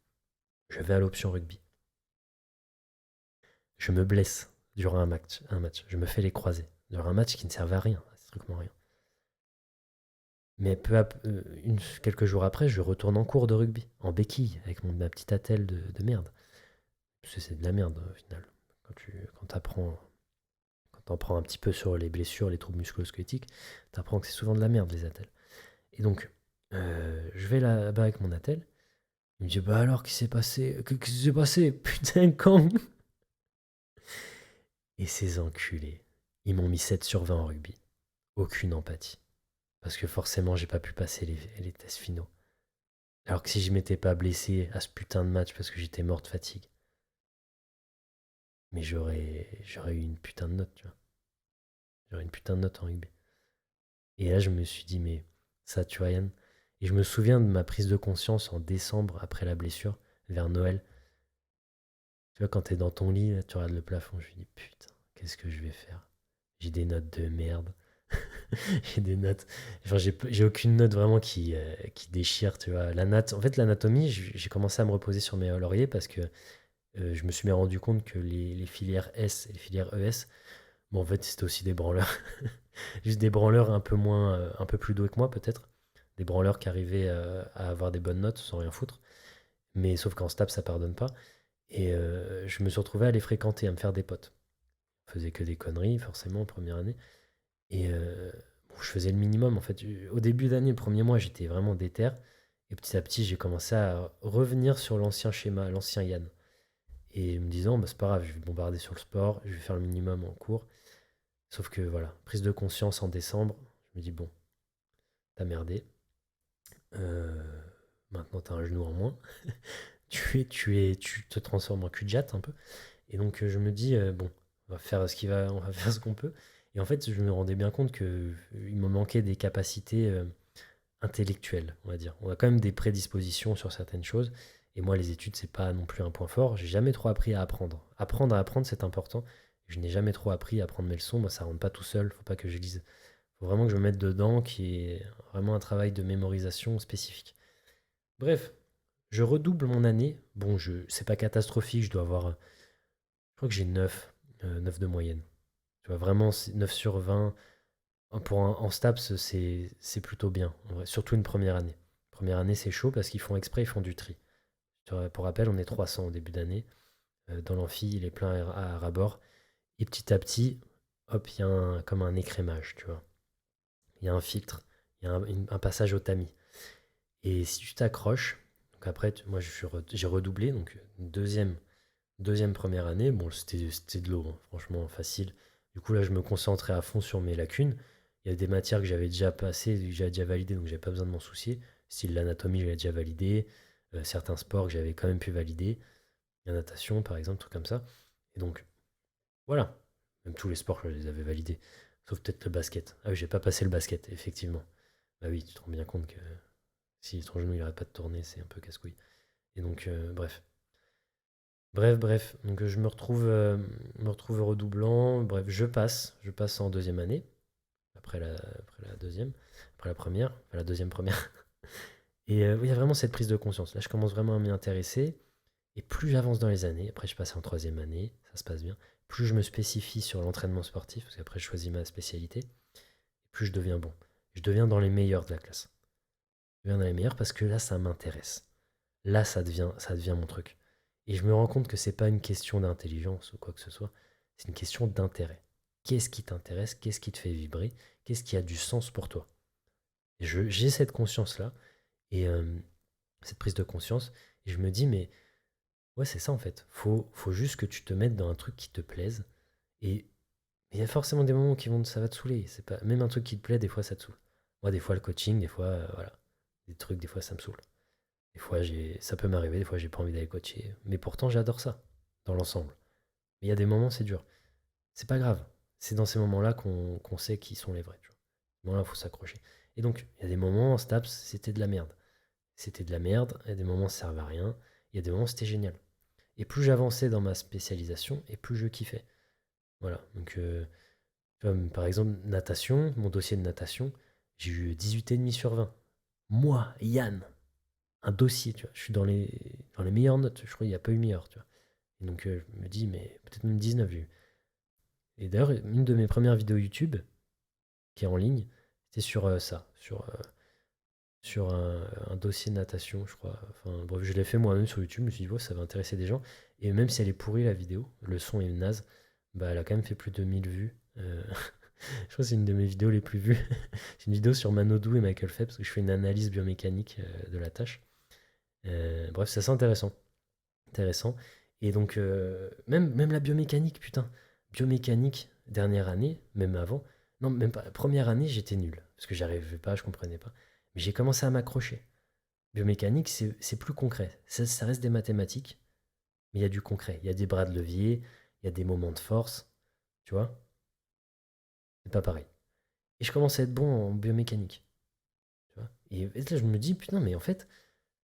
[SPEAKER 1] Je vais à l'option rugby. Je me blesse durant un match. Je me fais les croisés. Durant un match qui ne servait à rien, strictement rien. Mais quelques jours après, je retourne en cours de rugby, en béquille, avec ma petite attelle de merde. Parce que c'est de la merde au final. Quand t'en prends un petit peu sur les blessures, les troubles musculo-squelettiques, t'apprends que c'est souvent de la merde les attelles. Et donc, je vais là-bas avec mon attelle. Il me dit, bah alors, qu'est-ce qui s'est passé? Putain, quand? Et ces enculés, ils m'ont mis 7 sur 20 en rugby. Aucune empathie. Parce que forcément, j'ai pas pu passer les tests finaux. Alors que si je m'étais pas blessé à ce putain de match parce que j'étais mort de fatigue, mais j'aurais eu une putain de note, tu vois. J'aurais une putain de note en rugby. Et là, je me suis dit, mais ça, tu vois, Yann. Et je me souviens de ma prise de conscience en décembre après la blessure, vers Noël. Tu vois, quand t'es dans ton lit, là, tu regardes le plafond, je me dis, putain, qu'est-ce que je vais faire? J'ai des notes de merde. J'ai des notes. Enfin, j'ai aucune note vraiment qui déchire, tu vois. En fait, l'anatomie, j'ai commencé à me reposer sur mes lauriers parce que je me suis bien rendu compte que les filières S et les filières ES, bon, en fait, c'était aussi des branleurs. Juste des branleurs un peu plus doués que moi, peut-être. Des branleurs qui arrivaient à avoir des bonnes notes sans rien foutre. Mais sauf qu'en STAPS, ça pardonne pas. Et je me suis retrouvé à les fréquenter, à me faire des potes. Je faisais que des conneries, forcément, en première année. Et bon, je faisais le minimum, en fait. Au début d'année, le premier mois, j'étais vraiment déter. Et petit à petit, j'ai commencé à revenir sur l'ancien schéma, l'ancien Yann. Et me disant, bah, c'est pas grave, je vais bombarder sur le sport, je vais faire le minimum en cours. Sauf que voilà, prise de conscience en décembre, je me dis, bon, t'as merdé. Euh, Maintenant, t'as un genou en moins. Tu te transformes en cul de jatte un peu. Et donc, je me dis, bon, on va faire ce qu'on peut. Et en fait, je me rendais bien compte que il me manquait des capacités intellectuelles, on va dire. On a quand même des prédispositions sur certaines choses. Et moi, les études, c'est pas non plus un point fort. J'ai jamais trop appris à apprendre. Apprendre à apprendre, c'est important. Je n'ai jamais trop appris à apprendre mes leçons. Moi, ça rentre pas tout seul. Faut pas que je lise. Faut vraiment que je me mette dedans, qui est vraiment un travail de mémorisation spécifique. Bref, je redouble mon année. Bon, c'est pas catastrophique. Je crois que j'ai 9, 9 de moyenne. Tu vois, vraiment, 9 sur 20. En STAPS, c'est plutôt bien. En vrai. Surtout une première année. Première année, c'est chaud parce qu'ils font exprès, ils font du tri. Tu vois, pour rappel, on est 300 au début d'année. Dans l'amphi, il est plein à ras-bord. Et petit à petit, hop, il y a comme un écrémage, tu vois. Il y a un filtre, il y a un passage au tamis. Et si tu t'accroches, donc après, moi j'ai redoublé, donc deuxième première année, bon, c'était de l'eau, hein, franchement facile. Du coup, là, je me concentrais à fond sur mes lacunes. Il y a des matières que j'avais déjà passées, que j'avais déjà validées, donc j'avais pas besoin de m'en soucier. Style l'anatomie, j'avais déjà validé. Certains sports que j'avais quand même pu valider. La natation, par exemple, trucs comme ça. Et donc, voilà. Même tous les sports, je les avais validés. Sauf peut-être le basket. Ah oui, j'ai pas passé le basket, effectivement. Bah oui, tu te rends bien compte que si ton genou il arrête pas de tourner, c'est un peu casse-couille. Et donc, bref. Bref. Donc, me retrouve redoublant. Bref, je passe en deuxième année, après la deuxième, après la première, enfin, la deuxième première. Et oui, il y a vraiment cette prise de conscience. Là, je commence vraiment à m'y intéresser. Et plus j'avance dans les années, après je passe en troisième année, ça se passe bien, plus je me spécifie sur l'entraînement sportif, parce qu'après je choisis ma spécialité, plus je deviens bon. Je deviens dans les meilleurs de la classe. Je deviens dans les meilleurs parce que là, ça m'intéresse. Là, ça devient mon truc. Et je me rends compte que c'est pas une question d'intelligence ou quoi que ce soit, c'est une question d'intérêt. Qu'est-ce qui t'intéresse? Qu'est-ce qui te fait vibrer? Qu'est-ce qui a du sens pour toi? J'ai cette conscience-là et cette prise de conscience, et je me dis, mais ouais, c'est ça en fait. Faut juste que tu te mettes dans un truc qui te plaise. Et il y a forcément des moments ça va te saouler. C'est pas, même un truc qui te plaît, des fois ça te saoule. Moi, des fois le coaching, des fois, voilà. Des trucs, des fois ça me saoule. Des fois, ça peut m'arriver, des fois j'ai pas envie d'aller coacher. Mais pourtant, j'adore ça, dans l'ensemble. Mais il y a des moments, c'est dur. C'est pas grave. C'est dans ces moments-là qu'on sait qui sont les vrais. Tu vois. Ces moments-là, faut s'accrocher. Et donc, il y a des moments en STAPS, c'était de la merde. C'était de la merde. Il y a des moments, ça servait à rien. Il y a des moments où c'était génial. Et plus j'avançais dans ma spécialisation, et plus je kiffais. Voilà. Donc, tu vois, par exemple, natation, mon dossier de natation, j'ai eu 18,5 sur 20. Moi, Yann, un dossier, tu vois. Je suis dans les meilleures notes. Je crois qu'il n'y a pas eu meilleur, tu vois. Et donc, je me dis, mais peut-être même 19 j'ai eu. Et d'ailleurs, une de mes premières vidéos YouTube, qui est en ligne, c'était sur ça, sur un dossier de natation, je crois. Enfin, bref, je l'ai fait moi-même sur YouTube. Je me suis dit, oh, ça va intéresser des gens. Et même si elle est pourrie, la vidéo, le son est naze, bah, elle a quand même fait plus de 1000 vues. Je crois que c'est une de mes vidéos les plus vues. C'est une vidéo sur Manodou et Michael Phelps où je fais une analyse biomécanique de la tâche. Bref, c'est assez intéressant. Intéressant. Et donc, même la biomécanique, putain. Biomécanique, dernière année, même avant. Non, même pas. Première année, j'étais nul. Parce que j'arrivais pas, je comprenais pas. Mais j'ai commencé à m'accrocher. Biomécanique, c'est plus concret. Ça reste des mathématiques, mais il y a du concret. Il y a des bras de levier, il y a des moments de force. Tu vois? C'est pas pareil. Et je commençais à être bon en biomécanique. Tu vois? Et là, je me dis, putain, mais en fait,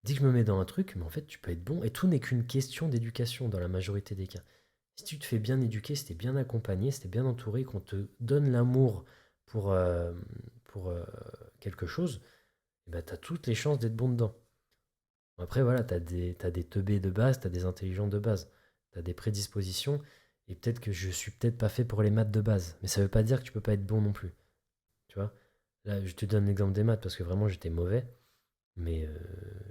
[SPEAKER 1] dès que je me mets dans un truc, mais en fait, tu peux être bon. Et tout n'est qu'une question d'éducation dans la majorité des cas. Si tu te fais bien éduquer, si t'es bien accompagné, si t'es bien entouré, qu'on te donne l'amour pour quelque chose, eh ben, t'as toutes les chances d'être bon dedans. Après, voilà, t'as des teubés de base, t'as des intelligents de base, t'as des prédispositions, et peut-être que je suis peut-être pas fait pour les maths de base. Mais ça veut pas dire que tu peux pas être bon non plus. Tu vois? Là, je te donne l'exemple des maths parce que vraiment j'étais mauvais, mais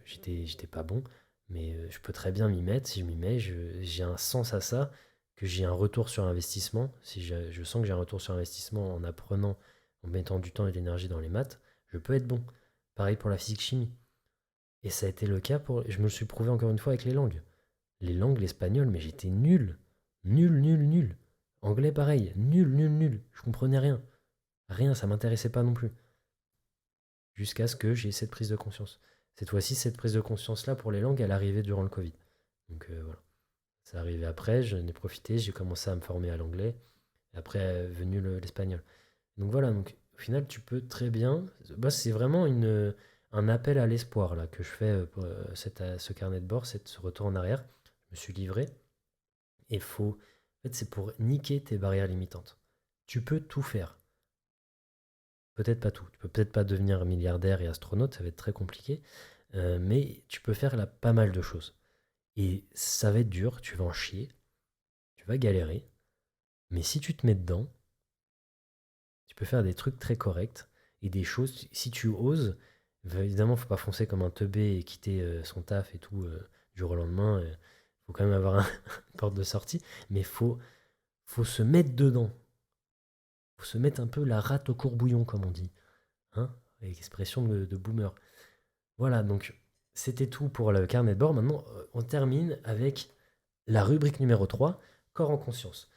[SPEAKER 1] j'étais pas bon. Mais je peux très bien m'y mettre. Si je m'y mets, j'ai un sens à ça, que j'ai un retour sur investissement. Si je sens que j'ai un retour sur investissement en apprenant, en mettant du temps et de l'énergie dans les maths, je peux être bon. Pareil pour la physique-chimie. Et ça a été le cas pour. Je me le suis prouvé encore une fois avec les langues. Les langues, l'espagnol, mais j'étais nul. Nul, nul, nul. Anglais, pareil. Nul, nul, nul. Je comprenais rien. Rien, ça m'intéressait pas non plus. Jusqu'à ce que j'ai cette prise de conscience. Cette fois-ci, cette prise de conscience-là pour les langues, elle arrivait durant le Covid. Donc voilà. Ça arrivait après, j'en ai profité, j'ai commencé à me former à l'anglais. Et après est venu l'espagnol. Donc voilà, donc au final, tu peux très bien. Bah, c'est vraiment un appel à l'espoir là que je fais pour ce carnet de bord, ce retour en arrière. Je me suis livré. Et faut. En fait, c'est pour niquer tes barrières limitantes. Tu peux tout faire. Peut-être pas tout. Tu peux peut-être pas devenir milliardaire et astronaute, ça va être très compliqué. Mais tu peux faire là pas mal de choses. Et ça va être dur, tu vas en chier, tu vas galérer. Mais si tu te mets dedans, tu peux faire des trucs très corrects et des choses. Si tu oses, évidemment, faut pas foncer comme un teubé et quitter son taf et tout du jour au lendemain. Faut quand même avoir une porte de sortie. Mais faut se mettre dedans. Faut se mettre un peu la rate au courbouillon, comme on dit. Hein, avec expression de boomer. Voilà, donc c'était tout pour le carnet de bord. Maintenant, on termine avec la rubrique numéro 3, corps en conscience.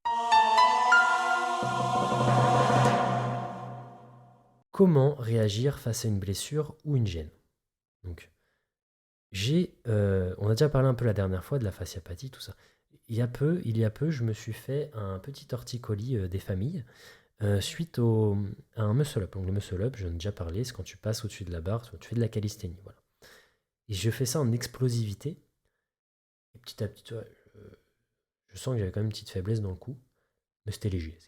[SPEAKER 1] Comment réagir face à une blessure ou une gêne? Donc, on a déjà parlé un peu la dernière fois de la fasciapathie, tout ça. Il y a peu, je me suis fait un petit torticolis des familles suite à un muscle-up. Donc, le muscle-up, j'en ai déjà parlé, c'est quand tu passes au-dessus de la barre, tu fais de la calisthénie. Voilà. Et je fais ça en explosivité. Et petit à petit, tu vois, je sens que j'avais quand même une petite faiblesse dans le cou, mais c'était léger.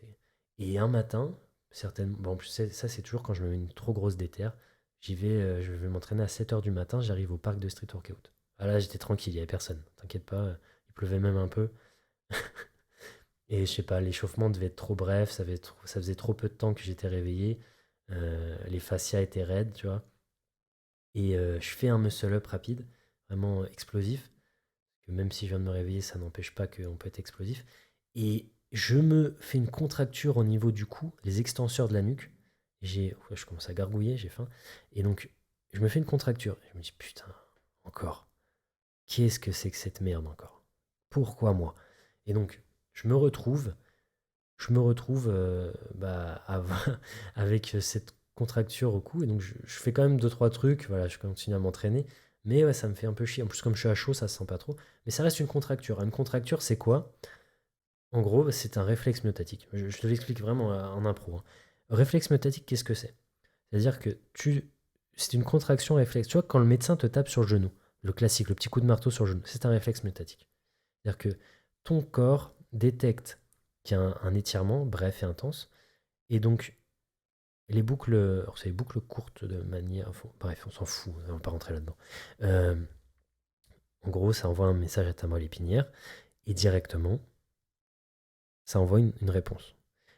[SPEAKER 1] Et un matin, certainement, bon, ça c'est toujours quand je me mets une trop grosse déterre, je vais m'entraîner à 7 heures du matin, j'arrive au parc de street workout. Ah là, j'étais tranquille, il n'y avait personne, t'inquiète pas, il pleuvait même un peu. Et je sais pas, l'échauffement devait être trop bref, ça faisait trop peu de temps que j'étais réveillé, les fascias étaient raides, tu vois. Et je fais un muscle-up rapide, vraiment explosif, que même si je viens de me réveiller, ça n'empêche pas qu'on peut être explosif. Et je me fais une contracture au niveau du cou, les extenseurs de la nuque. Ouais, je commence à gargouiller, j'ai faim. Et donc, je me fais une contracture. Je me dis, putain, encore. Qu'est-ce que c'est que cette merde encore? Pourquoi moi? Et donc, je me retrouve, bah, avec cette contracture au cou. Et donc, je fais quand même deux, trois trucs. Voilà, je continue à m'entraîner. Mais ouais, ça me fait un peu chier. En plus, comme je suis à chaud, ça se sent pas trop. Mais ça reste une contracture. Une contracture, c'est quoi? En gros, c'est un réflexe myotatique. Je te l'explique vraiment en impro, hein. Réflexe myotatique, qu'est-ce que c'est? C'est-à-dire que c'est une contraction réflexe. Tu vois, quand le médecin te tape sur le le classique, le petit coup de marteau sur le genou, c'est un réflexe myotatique. C'est-à-dire que ton corps détecte qu'il y a un étirement bref et intense, et donc les boucles, alors c'est les boucles courtes de manière, bref, on s'en fout, on va pas rentrer là-dedans. Euh, En gros, ça envoie un message à ta moelle épinière, et directement, ça envoie une réponse.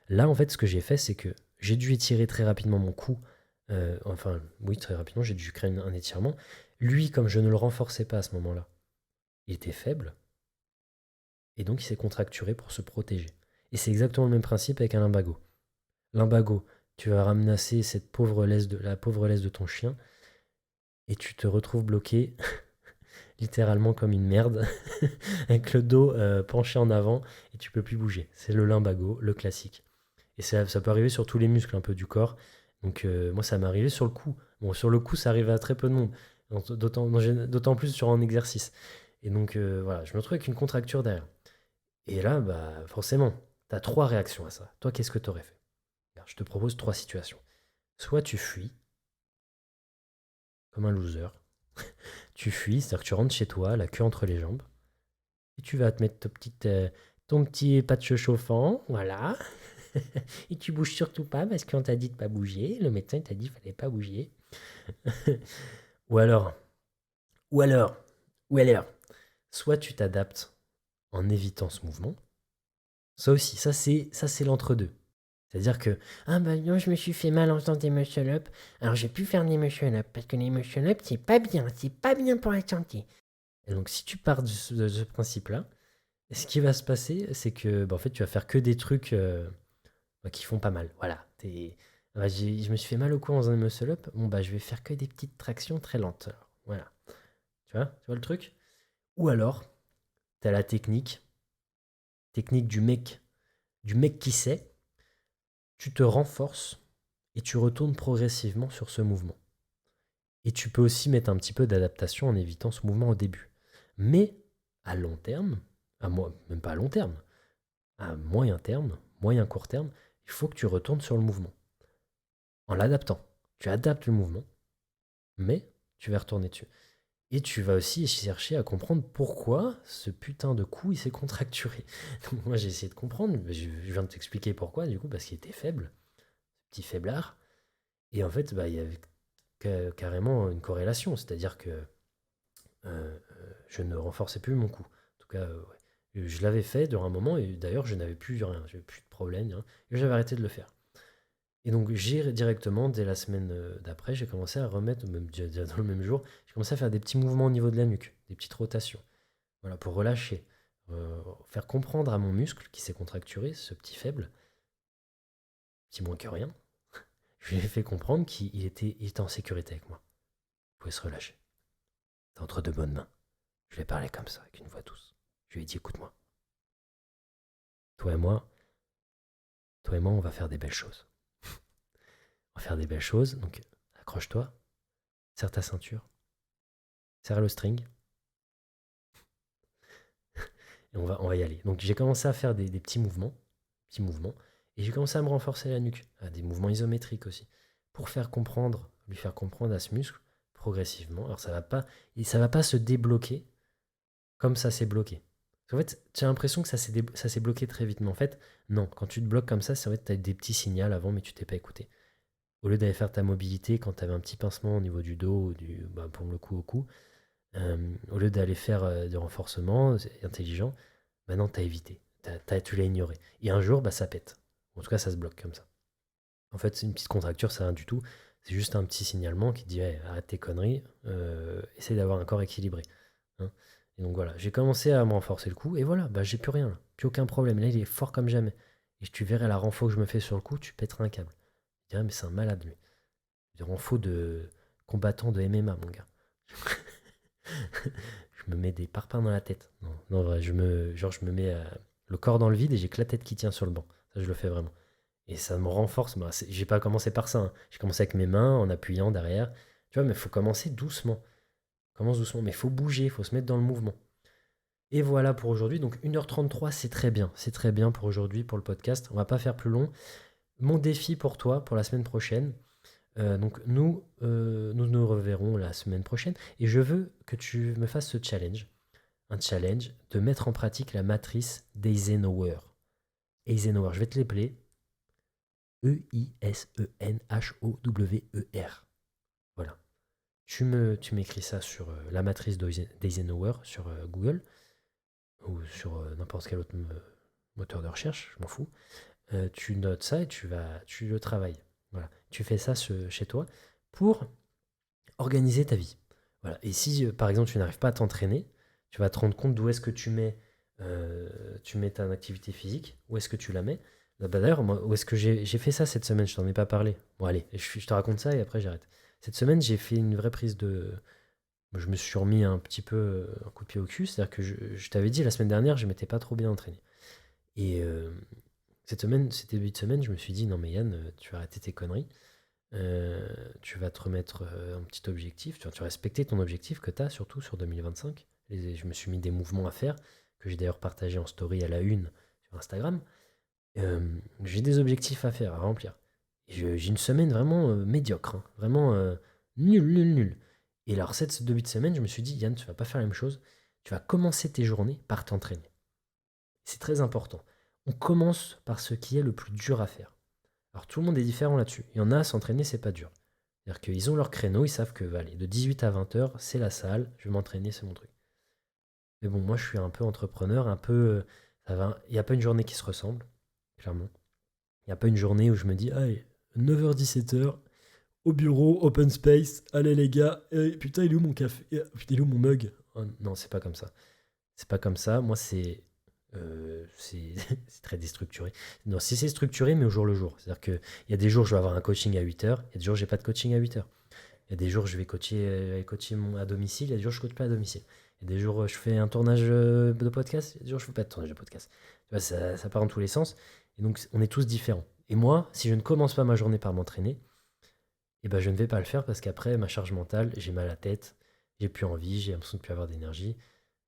[SPEAKER 1] Là, en fait, ce que j'ai fait, c'est que j'ai dû étirer très rapidement mon cou. Enfin, oui, très rapidement, j'ai dû créer un étirement. Lui, comme je ne le renforçais pas à ce moment-là, il était faible, et donc il s'est contracturé pour se protéger. Et c'est exactement le même principe avec un lumbago. Lumbago, tu vas ramasser la pauvre laisse de ton chien, et tu te retrouves bloqué littéralement comme une merde, avec le dos penché en avant, et tu peux plus bouger. C'est le lumbago, le classique. Et ça peut arriver sur tous les muscles un peu du corps. Donc moi, ça m'est arrivé sur le cou. Bon, sur le cou, ça arrive à très peu de monde, d'autant plus sur un exercice. Et donc voilà, je me retrouve avec une contracture derrière. Et là, bah forcément, tu as trois réactions à ça. Toi, qu'est-ce que tu aurais fait? Alors, je te propose trois situations. Soit tu fuis, comme un loser. Tu fuis, c'est-à-dire que tu rentres chez toi, la queue entre les jambes, et tu vas te mettre ton petit patch chauffant, voilà. Et tu bouges surtout pas parce qu'on t'a dit de pas bouger. Le médecin t'a dit qu'il fallait pas bouger. Ou alors, ou alors, ou alors, soit tu t'adaptes en évitant ce mouvement. Ça aussi, ça c'est l'entre-deux. C'est-à-dire que, ah bah non, je me suis fait mal en faisant des muscle-up, alors j'ai pu faire des muscle-up, parce que les muscle-up, c'est pas bien pour la santé. Et donc, si tu pars de ce principe-là, ce qui va se passer, c'est que, bah, en fait, tu vas faire que des trucs bah, qui font pas mal. Voilà. Bah, je me suis fait mal au cou en faisant des muscle-up, bon bah je vais faire que des petites tractions très lentes. Alors, voilà. Tu vois le truc? Ou alors, t'as la technique du mec qui sait, tu te renforces et tu retournes progressivement sur ce mouvement. Et tu peux aussi mettre un petit peu d'adaptation en évitant ce mouvement au début. Mais à long terme, même pas à long terme, à moyen terme, moyen court terme, il faut que tu retournes sur le mouvement. En l'adaptant. Tu adaptes le mouvement, mais tu vas retourner dessus. Et tu vas aussi chercher à comprendre pourquoi ce putain de cou il s'est contracturé. Donc moi j'ai essayé de comprendre, je viens de t'expliquer pourquoi du coup, parce qu'il était faible, petit faiblard. Et en fait, bah, il y avait carrément une corrélation, c'est-à-dire que je ne renforçais plus mon cou. En tout cas, ouais. Je l'avais fait durant un moment, et d'ailleurs je n'avais plus rien, j'avais plus de problème, hein, et j'avais arrêté de le faire. Et donc j'ai directement, dès la semaine d'après, j'ai commencé à remettre, même déjà dans le même jour, j'ai commencé à faire des petits mouvements au niveau de la nuque, des petites rotations, voilà, pour relâcher, faire comprendre à mon muscle qui s'est contracturé, ce petit faible, petit moins que rien, je lui ai fait comprendre qu'il était en sécurité avec moi. Il pouvait se relâcher. T'es entre de bonnes mains. Je lui ai parlé comme ça, avec une voix douce. Je lui ai dit, écoute-moi, toi et moi, toi et moi, on va faire des belles choses. On va faire des belles choses, donc accroche-toi, serre ta ceinture, serre le string, et on va y aller. Donc j'ai commencé à faire des petits mouvements, et j'ai commencé à me renforcer la nuque, à des mouvements isométriques aussi, pour lui faire comprendre à ce muscle progressivement. Alors ça va pas se débloquer comme ça s'est bloqué. En fait, j'ai l'impression que ça s'est bloqué très vite, mais en fait, non. Quand tu te bloques comme ça, c'est vrai que tu as des petits signaux avant, mais tu t'es pas écouté. Au lieu d'aller faire ta mobilité quand tu avais un petit pincement au niveau du dos ou bah, pour le coup au cou, au lieu d'aller faire du renforcement intelligent, maintenant tu as évité. Tu l'as ignoré. Et un jour, bah, ça pète. En tout cas, ça se bloque comme ça. En fait, c'est une petite contracture, c'est rien du tout. C'est juste un petit signalement qui dit hey, arrête tes conneries, essaye d'avoir un corps équilibré. Hein. Et donc voilà, j'ai commencé à me renforcer le cou et voilà, bah, j'ai plus rien là. Plus aucun problème. Là, il est fort comme jamais. Et tu verrais la renfo que je me fais sur le cou, tu pèterais un câble. Tu dirais, mais c'est un malade lui. Du renfo de combattant de MMA, mon gars. Je me mets des parpaings dans la tête. Non, non, vrai, je me mets le corps dans le vide et j'ai que la tête qui tient sur le banc. Ça, je le fais vraiment. Et ça me renforce. Bah, j'ai pas commencé par ça. Hein. J'ai commencé avec mes mains en appuyant derrière. Tu vois, mais il faut commencer doucement. Commence doucement, mais il faut bouger, il faut se mettre dans le mouvement. Et voilà pour aujourd'hui. Donc 1h33, c'est très bien. C'est très bien pour aujourd'hui, pour le podcast. On va pas faire plus long. Mon défi pour toi, pour la semaine prochaine, Donc nous nous reverrons la semaine prochaine et je veux que tu me fasses ce challenge, un challenge de mettre en pratique la matrice d'Eisenhower. Eisenhower, je vais te l'épeler. Eisenhower. Voilà. Tu m'écris ça sur la matrice d'Eisenhower sur Google ou sur n'importe quel autre moteur de recherche, je m'en fous. Tu notes ça et tu le travailles. Voilà. Tu fais ça chez toi pour organiser ta vie. Voilà. Et si, par exemple, tu n'arrives pas à t'entraîner, tu vas te rendre compte d'où est-ce que tu mets ta activité physique, où est-ce que tu la mets. Bah, d'ailleurs, moi, où est-ce que j'ai fait ça cette semaine? Je t'en ai pas parlé. Bon, allez, je te raconte ça et après j'arrête. Cette semaine, j'ai fait une vraie prise de. Je me suis remis un petit peu un coup de pied au cul. C'est-à-dire que je t'avais dit la semaine dernière, je m'étais pas trop bien entraîné. Et cette semaine, c'était début de semaine, je me suis dit, non mais Yann, tu vas arrêter tes conneries. Tu vas te remettre un petit objectif, tu vas respecter ton objectif que tu as surtout sur 2025. Je me suis mis des mouvements à faire, que j'ai d'ailleurs partagé en story à la une sur Instagram. J'ai des objectifs à faire, à remplir. J'ai une semaine vraiment médiocre, hein, vraiment nul. Et alors, cette début de semaine, je me suis dit, Yann, tu vas pas faire la même chose. Tu vas commencer tes journées par t'entraîner. C'est très important. On commence par ce qui est le plus dur à faire. Alors tout le monde est différent là-dessus. Il y en a, s'entraîner, c'est pas dur. C'est-à-dire qu'ils ont leur créneau, ils savent que allez, de 18 à 20 heures, c'est la salle, je vais m'entraîner, c'est mon truc. Mais bon, moi je suis un peu entrepreneur, un peu. Ça va, il n'y a pas une journée qui se ressemble, clairement. Il n'y a pas une journée où je me dis, allez, 9h-17h, au bureau, open space, allez les gars, putain, il est où mon café? Putain, il est où mon mug? Oh, non, c'est pas comme ça. C'est pas comme ça. Moi, c'est c'est très déstructuré. Non, si c'est structuré, mais au jour le jour. C'est-à-dire qu'il y a des jours, je vais avoir un coaching à 8 heures. Il y a des jours, j'ai pas de coaching à 8 heures. Il y a des jours, je vais coacher à domicile. Il y a des jours, je coach pas à domicile. Il y a des jours, je fais un tournage de podcast. Il y a des jours, je fais pas de tournage de podcast. Tu vois, ça part dans tous les sens. Et donc, on est tous différents. Et moi, si je ne commence pas ma journée par m'entraîner, eh ben, je ne vais pas le faire parce qu'après, ma charge mentale, j'ai mal à la tête, j'ai plus envie, j'ai l'impression de plus avoir d'énergie.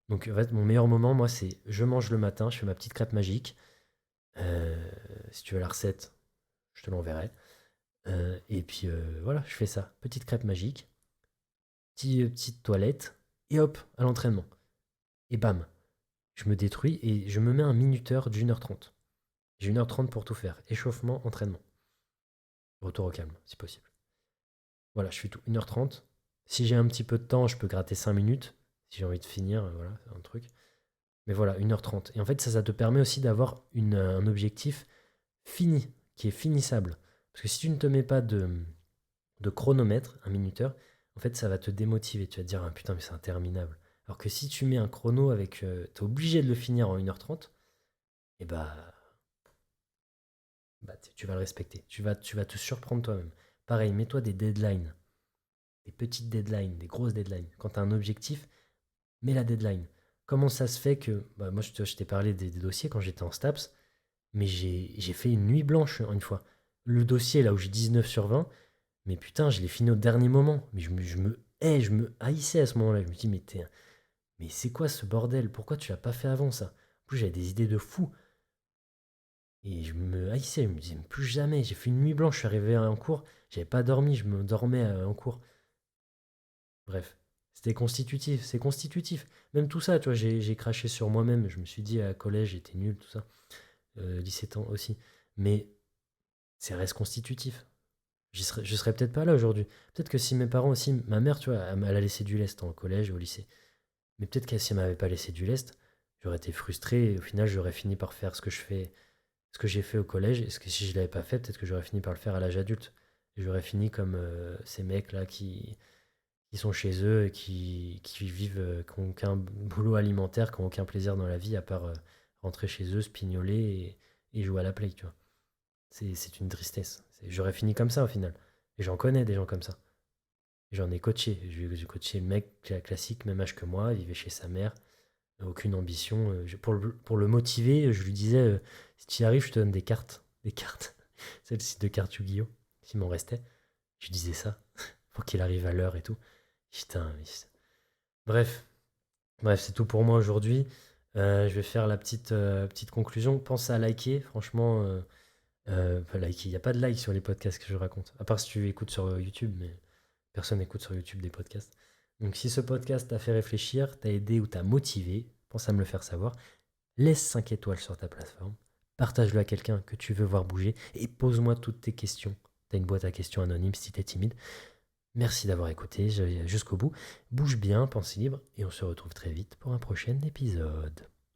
[SPEAKER 1] Donc, en fait, mon meilleur moment, moi, c'est je mange le matin, je fais ma petite crêpe magique. Si tu veux la recette, je te l'enverrai. Et puis voilà, je fais ça. Petite crêpe magique, petite toilette, et hop, à l'entraînement. Et bam, je me détruis et je me mets un minuteur d'1h30. J'ai 1h30 pour tout faire. Échauffement, entraînement. Retour au calme, si possible. Voilà, je fais tout 1h30. Si j'ai un petit peu de temps, je peux gratter 5 minutes. Si j'ai envie de finir, voilà, c'est un truc. Mais voilà, 1h30. Et en fait, ça te permet aussi d'avoir un objectif fini, qui est finissable. Parce que si tu ne te mets pas de chronomètre, un minuteur, en fait, ça va te démotiver. Tu vas te dire, ah, putain, mais c'est interminable. Alors que si tu mets un chrono avec. Tu es obligé de le finir en 1h30, et bah, tu vas le respecter. Tu vas te surprendre toi-même. Pareil, mets-toi des deadlines, des petites deadlines, des grosses deadlines. Quand tu as un objectif, mets la deadline. Comment ça se fait que. Bah, moi, je t'ai parlé des dossiers quand j'étais en STAPS, mais j'ai fait une nuit blanche une fois. Le dossier, là où j'ai 19 sur 20, mais putain, je l'ai fini au dernier moment. Mais je me haïssais à ce moment-là. Je me dis, mais c'est quoi ce bordel? Pourquoi tu l'as pas fait avant ça? En plus, j'avais des idées de fou. Et je me haïssais. Je me disais, plus jamais. J'ai fait une nuit blanche. Je suis arrivé en cours. J'avais pas dormi. Je me dormais en cours. Bref. C'était constitutif. C'est constitutif. Même tout ça, tu vois, j'ai craché sur moi-même. Je me suis dit, à collège, j'étais nul, tout ça. 17 ans aussi. Mais c'est reste constitutif. Je serais peut-être pas là aujourd'hui. Peut-être que si mes parents aussi, ma mère, tu vois, elle a laissé du lest au collège et au lycée. Mais peut-être que si elle m'avait pas laissé du lest, j'aurais été frustré et au final, j'aurais fini par faire ce que j'ai fait au collège. Et ce que si je l'avais pas fait, peut-être que j'aurais fini par le faire à l'âge adulte. Et j'aurais fini comme ces mecs-là qui sont chez eux et qui vivent, qui n'ont aucun boulot alimentaire, qui n'ont aucun plaisir dans la vie à part rentrer chez eux, se pignoler et jouer à la play, tu vois. C'est une tristesse. J'aurais fini comme ça au final. Et j'en connais des gens comme ça. J'en ai coaché. J'ai coaché le mec classique, même âge que moi, il vivait chez sa mère, aucune ambition. Pour le motiver, je lui disais, si tu y arrives, je te donne des cartes. Des cartes. C'est le site de cartes Yu-Gi-Oh! S'il m'en restait. Je lui disais ça. Pour qu'il arrive à l'heure et tout. Putain, bref. Bref, c'est tout pour moi aujourd'hui. Je vais faire la petite conclusion. Pense à liker, franchement. Like, il n'y a pas de like sur les podcasts que je raconte. À part si tu écoutes sur YouTube, mais personne n'écoute sur YouTube des podcasts. Donc si ce podcast t'a fait réfléchir, t'a aidé ou t'a motivé, pense à me le faire savoir. Laisse 5 étoiles sur ta plateforme. Partage-le à quelqu'un que tu veux voir bouger. Et pose-moi toutes tes questions. T'as une boîte à questions anonyme si t'es timide. Merci d'avoir écouté jusqu'au bout. Bouge bien, pense libre. Et on se retrouve très vite pour un prochain épisode.